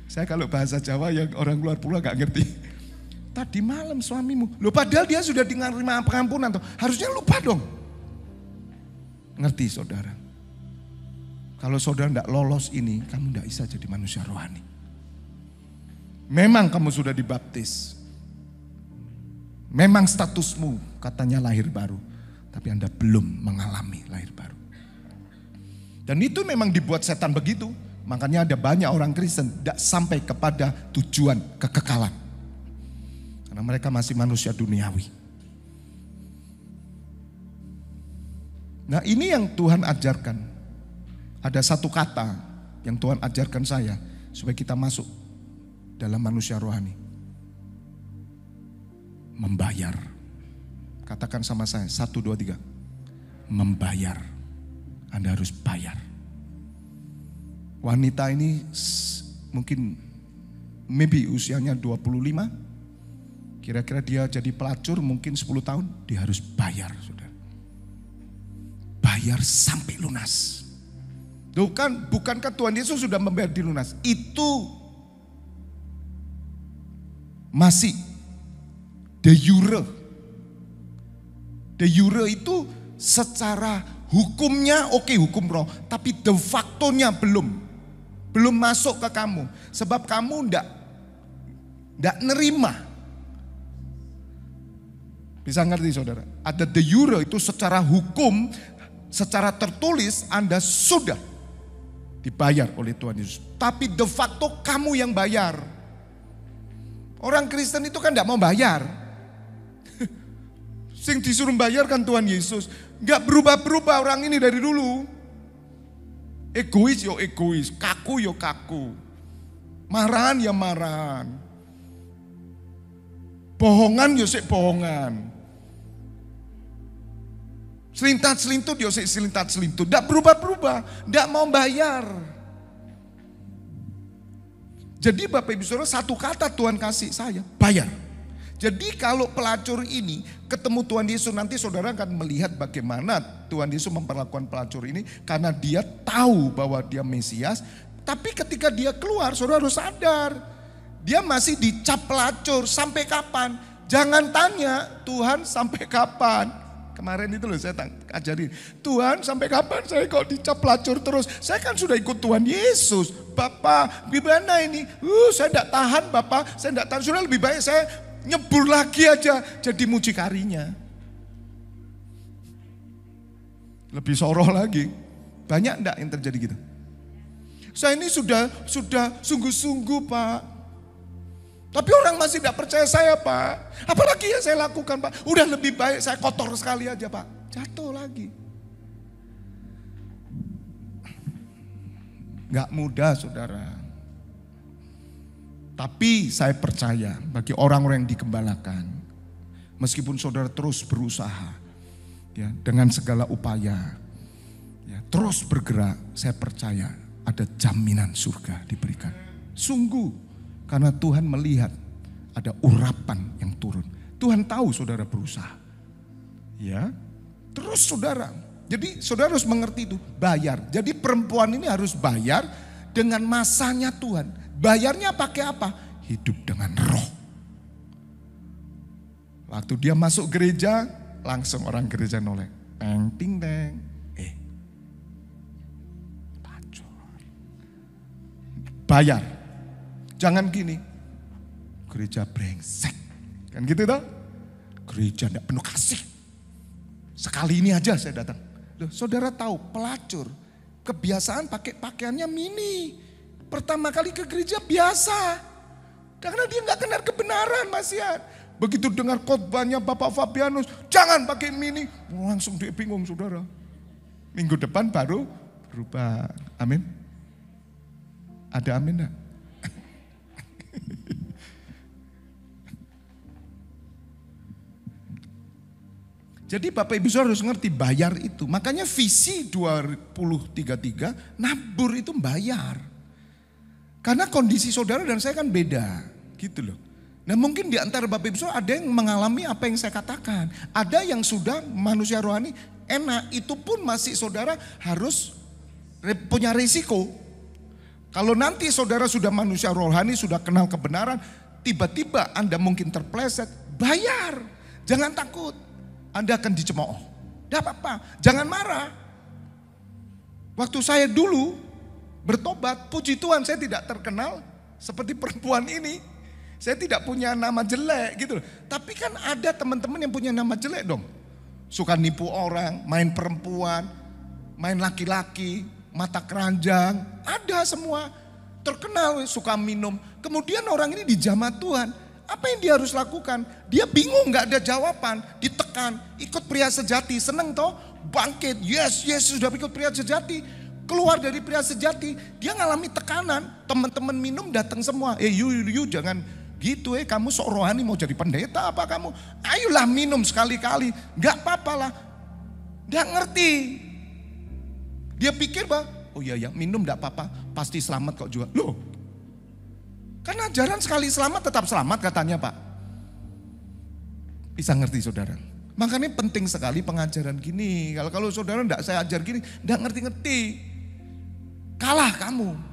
Saya kalau bahasa Jawa yang orang luar pulau gak ngerti. Tadi malam suamimu. Loh padahal dia sudah menerima pengampunan tuh. Harusnya lupa dong. Ngerti saudara? Kalau saudara tidak lolos ini, kamu tidak bisa jadi manusia rohani. Memang kamu sudah dibaptis. Memang statusmu katanya lahir baru. Tapi Anda belum mengalami lahir baru. Dan itu memang dibuat setan begitu. Makanya ada banyak orang Kristen tidak sampai kepada tujuan kekekalan. Karena mereka masih manusia duniawi. Nah ini yang Tuhan ajarkan. Ada satu kata yang Tuhan ajarkan saya. Supaya kita masuk dalam manusia rohani. Membayar. Katakan sama saya, 1, 2, 3. Membayar. Anda harus bayar. Wanita ini mungkin maybe usianya 25. Kira-kira dia jadi pelacur mungkin 10 tahun, dia harus bayar, saudara. Bayar sampai lunas. Bukankah Tuhan Yesus sudah membayar di lunas? Itu masih de jure. De jure itu secara hukumnya oke, hukum roh, tapi de factonya belum masuk ke kamu. Sebab kamu ndak nerima. Bisa ngerti saudara? Ada de jure itu secara hukum, secara tertulis Anda sudah dibayar oleh Tuhan Yesus. Tapi de facto kamu yang bayar. Orang Kristen itu kan tidak mau bayar. Sing disuruh bayar kan Tuhan Yesus. Gak berubah-berubah orang ini dari dulu. Egois yo egois, kaku yo kaku. Marahan ya marahan. Bohongan yo sik bohongan. Selintat-selintut yo sik selintat-selintut. Gak berubah-berubah, gak mau bayar. Jadi Bapak Ibu Saudara, satu kata Tuhan kasih saya, bayar. Jadi kalau pelacur ini ketemu Tuhan Yesus, nanti saudara akan melihat bagaimana Tuhan Yesus memperlakukan pelacur ini. Karena dia tahu bahwa dia Mesias. Tapi ketika dia keluar, saudara harus sadar. Dia masih dicap pelacur, sampai kapan? Jangan tanya, Tuhan sampai kapan? Kemarin itu loh saya ajarin, Tuhan sampai kapan saya kok dicap pelacur terus? Saya kan sudah ikut Tuhan Yesus. Bapak, gimana ini? Saya tidak tahan Bapak, saya tidak tahan. Sudah lebih baik saya nyebur lagi aja jadi mucikarinya. Lebih soroh lagi. Banyak enggak yang terjadi gitu? Saya ini sudah sungguh-sungguh Pak. Tapi orang masih tidak percaya saya Pak. Apalagi yang saya lakukan Pak. Udah lebih baik saya kotor sekali aja Pak. Jatuh lagi. Gak mudah saudara. Tapi saya percaya bagi orang-orang yang digembalakan. Meskipun saudara terus berusaha. Ya, dengan segala upaya. Ya, terus bergerak, saya percaya ada jaminan surga diberikan. Sungguh, karena Tuhan melihat ada urapan yang turun. Tuhan tahu saudara berusaha. Ya, terus saudara. Jadi saudara harus mengerti itu, bayar. Jadi perempuan ini harus bayar dengan masanya Tuhan. Bayarnya pakai apa? Hidup dengan roh. Waktu dia masuk gereja, langsung orang gereja noleh. Teng, ting, teng. Bayar. Jangan gini. Gereja brengsek. Kan gitu toh? Gereja tidak penuh kasih. Sekali ini aja saya datang. Loh, saudara tahu pelacur. Kebiasaan pakai pakaiannya mini. Pertama kali ke gereja biasa. Karena dia nggak kenal kebenaran Mas Ian. Begitu dengar khotbahnya Bapak Fabianus. Jangan pakai mini. Langsung dia bingung saudara. Minggu depan baru berubah. Amin. Ada amin enggak? Jadi Bapak Ibu Saudara harus ngerti bayar itu. Makanya visi 2033 nabur itu bayar. Karena kondisi saudara dan saya kan beda. Gitu loh. Nah mungkin di antara Bapak Ibu Saudara ada yang mengalami apa yang saya katakan. Ada yang sudah manusia rohani enak. Itu pun masih saudara harus punya risiko. Kalau nanti saudara sudah manusia rohani, sudah kenal kebenaran, tiba-tiba Anda mungkin terpleset, bayar. Jangan takut, Anda akan dicemooh. Tidak apa-apa, jangan marah. Waktu saya dulu bertobat, puji Tuhan saya tidak terkenal seperti perempuan ini. Saya tidak punya nama jelek gitu. Tapi kan ada teman-teman yang punya nama jelek dong. Suka nipu orang, main perempuan, main laki-laki. Mata keranjang, ada semua. Terkenal, suka minum. Kemudian orang ini dijamah Tuhan. Apa yang dia harus lakukan? Dia bingung, gak ada jawaban. Ditekan, ikut pria sejati. Seneng toh, bangkit. Yes, sudah ikut pria sejati. Keluar dari pria sejati, dia ngalami tekanan. Teman-teman minum datang semua. You jangan gitu kamu sok rohani mau jadi pendeta apa kamu? Ayolah minum sekali-kali. Gak apa-apa lah. Gak ngerti. Dia pikir bahwa, oh iya minum enggak apa-apa, pasti selamat kok juga. Loh, kan ajaran sekali selamat tetap selamat katanya Pak. Bisa ngerti saudara? Makanya penting sekali pengajaran gini. Kalau saudara enggak saya ajar gini, enggak ngerti-ngerti. Kalah kamu.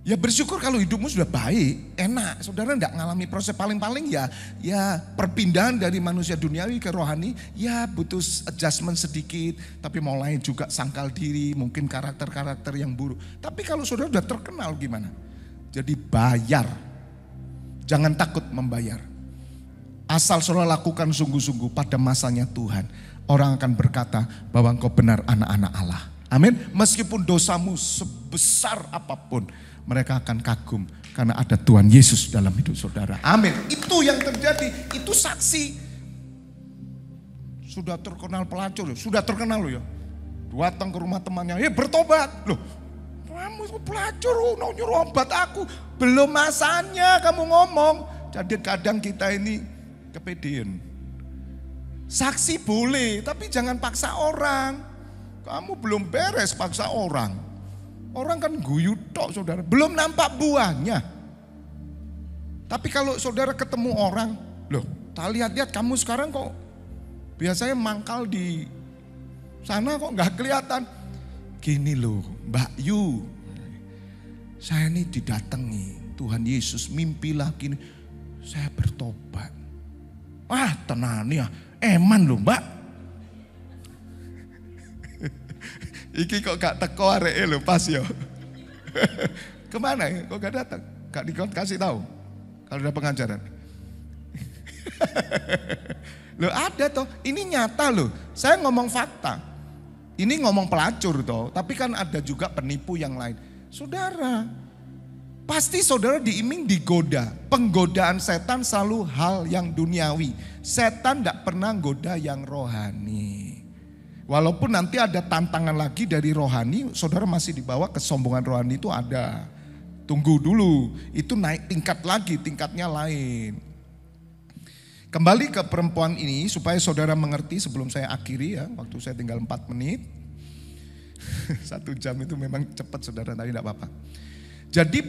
Ya bersyukur kalau hidupmu sudah baik, enak. Saudara enggak ngalami proses paling-paling ya perpindahan dari manusia duniawi ke rohani. Ya butuh adjustment sedikit. Tapi mulai juga sangkal diri, mungkin karakter-karakter yang buruk. Tapi kalau saudara sudah terkenal gimana? Jadi bayar. Jangan takut membayar. Asal saudara lakukan sungguh-sungguh pada masanya Tuhan. Orang akan berkata bahwa engkau benar anak-anak Allah. Amin. Meskipun dosamu sebesar apapun. Mereka akan kagum karena ada Tuhan Yesus dalam hidup saudara. Amin. Itu yang terjadi. Itu saksi. Sudah terkenal pelacur. Sudah terkenal loh ya. Datang ke rumah temannya. Bertobat. Loh. Kamu pelacur. Nyuruh obat aku. Belum masanya kamu ngomong. Jadi kadang kita ini kepedean. Saksi boleh. Tapi jangan paksa orang. Kamu belum beres paksa orang. Orang kan guyu tok saudara, belum nampak buahnya. Tapi kalau saudara ketemu orang, loh tak lihat-lihat kamu sekarang kok biasanya mangkal di sana kok gak kelihatan. Gini loh Mbak Yu, saya ini didatangi Tuhan Yesus, mimpilah gini, saya bertobat. Tenang ya, eman loh Mbak. Iki kok gak teko areke lho pas yo. Kemana ya? Kok gak datang? Gak dikasih tahu kalau ada pengajaran. Loh ada toh, ini nyata loh. Saya ngomong fakta. Ini ngomong pelacur toh, tapi kan ada juga penipu yang lain. Saudara, pasti saudara diiming digoda. Penggodaan setan selalu hal yang duniawi. Setan tidak pernah goda yang rohani. Walaupun nanti ada tantangan lagi dari rohani, saudara masih dibawa kesombongan rohani itu ada. Tunggu dulu, itu naik tingkat lagi, tingkatnya lain. Kembali ke perempuan ini supaya saudara mengerti sebelum saya akhiri ya. Waktu saya tinggal 4 menit. 1 jam itu memang cepat saudara, tapi tidak apa-apa. Jadi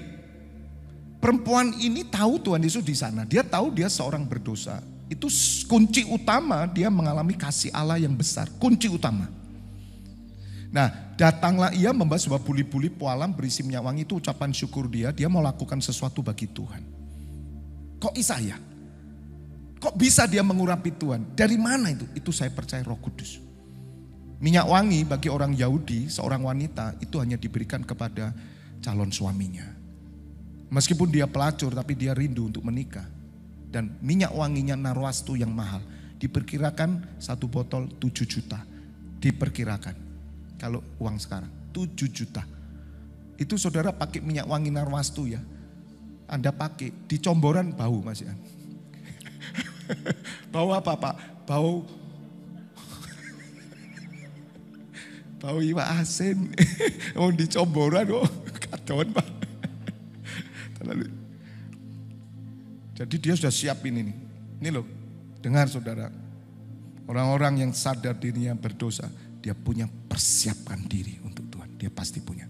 perempuan ini tahu Tuhan Yesus di sana. Dia tahu dia seorang berdosa. Itu kunci utama dia mengalami kasih Allah yang besar. Kunci utama. Nah, datanglah ia membawa sebuah buli-buli pualam berisi minyak wangi, itu ucapan syukur dia. Dia mau lakukan sesuatu bagi Tuhan. Kok Isaya? Kok bisa dia mengurapi Tuhan? Dari mana itu? Itu saya percaya Roh Kudus. Minyak wangi bagi orang Yahudi, seorang wanita itu hanya diberikan kepada calon suaminya. Meskipun dia pelacur tapi dia rindu untuk menikah. Dan minyak wanginya narwastu yang mahal. Diperkirakan 1 botol 7 juta. Diperkirakan. Kalau uang sekarang 7 juta. Itu saudara pakai minyak wangi narwastu ya. Anda pakai di Comboran bau Mas Ian. Bau apa Pak? Bau iwak asin. Oh di Comboran katon Pak. Jadi dia sudah siapin ini. Ini loh, dengar saudara. Orang-orang yang sadar dirinya berdosa, dia punya persiapkan diri untuk Tuhan. Dia pasti punya.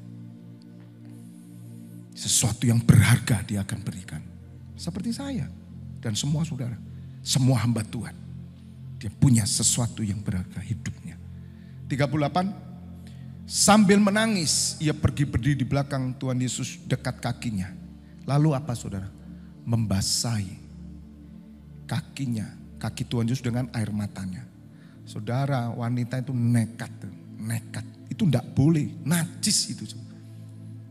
Sesuatu yang berharga dia akan berikan. Seperti saya dan semua saudara. Semua hamba Tuhan. Dia punya sesuatu yang berharga hidupnya. 38. Sambil menangis, ia pergi berdiri di belakang Tuhan Yesus dekat kakinya. Lalu apa saudara? Membasahi kakinya, kaki Tuhan Yesus dengan air matanya. Saudara, wanita itu nekat. Itu enggak boleh, najis itu.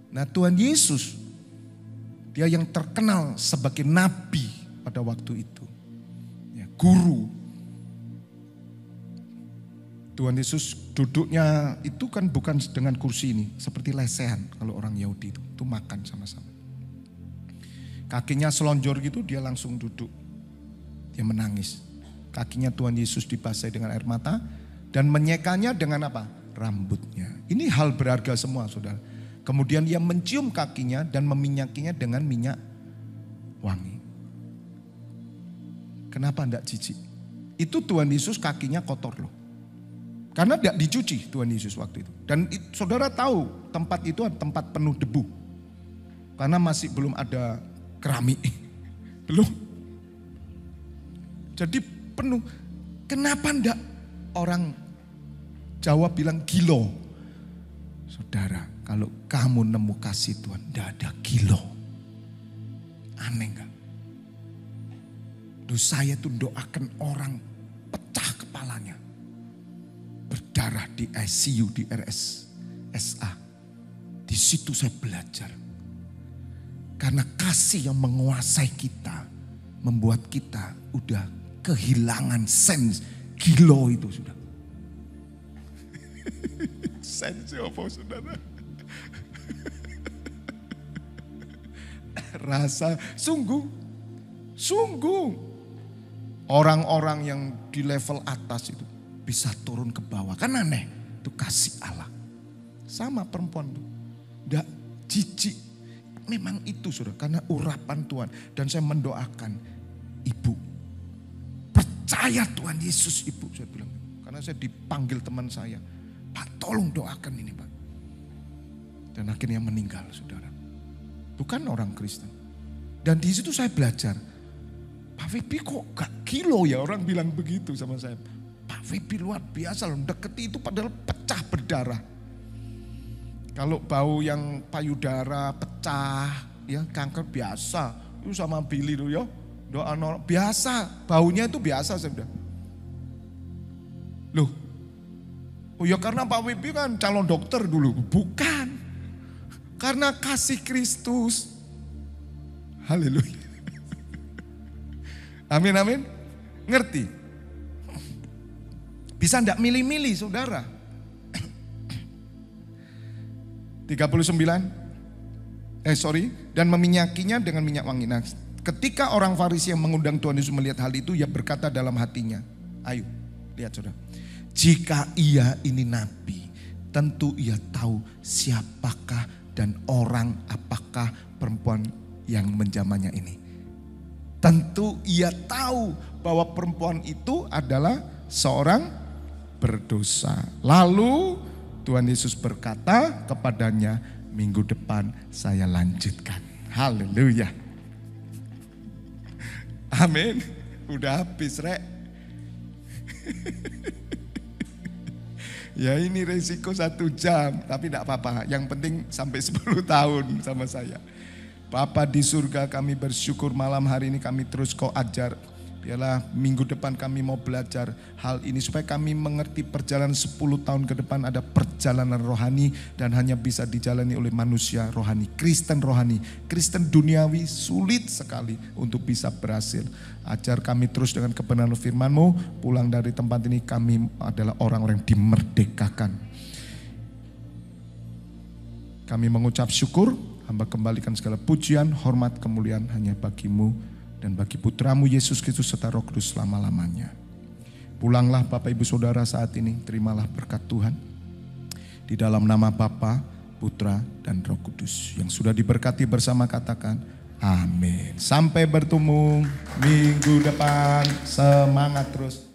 Nah Tuhan Yesus, dia yang terkenal sebagai nabi pada waktu itu. Guru. Tuhan Yesus duduknya itu kan bukan dengan kursi ini. Seperti lesehan kalau orang Yahudi itu makan sama-sama. Kakinya selonjor gitu dia langsung duduk. Dia menangis. Kakinya Tuhan Yesus dibasahi dengan air mata. Dan menyekanya dengan apa? Rambutnya. Ini hal berharga semua saudara. Kemudian ia mencium kakinya dan meminyakinya dengan minyak wangi. Kenapa enggak jijik? Itu Tuhan Yesus kakinya kotor loh. Karena tidak dicuci Tuhan Yesus waktu itu. Dan saudara tahu tempat itu tempat penuh debu. Karena masih belum ada keramik. Belum. Jadi penuh. Kenapa enggak orang Jawa bilang gilo? Saudara, kalau kamu nemu kasih Tuhan, enggak ada gilo. Aneh enggak? Saya tuh doakan orang pecah kepalanya. Berdarah di ICU, di RSSA. Di situ saya belajar. Karena kasih yang menguasai kita. Membuat kita udah kehilangan sense. Gilo itu sudah. Sense apa saudara? Rasa sungguh. Orang-orang yang di level atas itu bisa turun ke bawah. Kan aneh. Itu kasih Allah. Sama perempuan itu. Tidak jijik. Memang itu saudara. Karena urapan Tuhan. Dan saya mendoakan ibu. Percaya Tuhan Yesus ibu. Saya bilang. Karena saya dipanggil teman saya. Pak tolong doakan ini Pak. Dan akhirnya meninggal saudara. Bukan orang Kristen. Dan di situ saya belajar. Pak Febi kok gak gilo ya, orang bilang begitu sama saya. Pak Febi luar biasa loh, deketi itu padahal pecah berdarah. Kalau bau yang payudara pecah, ya kanker biasa. Itu sama Billy tuh ya, doa nol biasa, baunya itu biasa saya bilang. Loh, oh ya karena Pak Febi kan calon dokter dulu, bukan. Karena kasih Kristus. Haleluya. Amin, amin. Ngerti? Bisa enggak milih-milih saudara. Dan meminyakinya dengan minyak wangi. Nah, ketika orang Farisi yang mengundang Tuhan Yesus melihat hal itu, ia berkata dalam hatinya, ayo lihat saudara, jika ia ini nabi, tentu ia tahu siapakah dan orang apakah perempuan yang menjamahnya ini. Tentu ia tahu bahwa perempuan itu adalah seorang berdosa. Lalu Tuhan Yesus berkata kepadanya, minggu depan saya lanjutkan. Haleluya. Amin. Udah habis, Rek. Ya ini resiko 1 jam, tapi tidak apa-apa. Yang penting sampai 10 tahun sama saya. Bapa di surga, kami bersyukur malam hari ini kami terus Kau ajar. Biarlah minggu depan kami mau belajar hal ini supaya kami mengerti perjalanan 10 tahun ke depan ada perjalanan rohani dan hanya bisa dijalani oleh manusia rohani, Kristen rohani. Kristen duniawi sulit sekali untuk bisa berhasil. Ajar kami terus dengan kebenaran firman-Mu, pulang dari tempat ini kami adalah orang-orang yang dimerdekakan. Kami mengucap syukur, hamba kembalikan segala pujian, hormat, kemuliaan hanya bagi-Mu dan bagi putramu Yesus Kristus serta Roh Kudus selama-lamanya. Pulanglah Bapak Ibu Saudara saat ini, terimalah berkat Tuhan. Di dalam nama Bapa, Putra dan Roh Kudus. Yang sudah diberkati bersama katakan amin. Sampai bertemu minggu depan, semangat terus.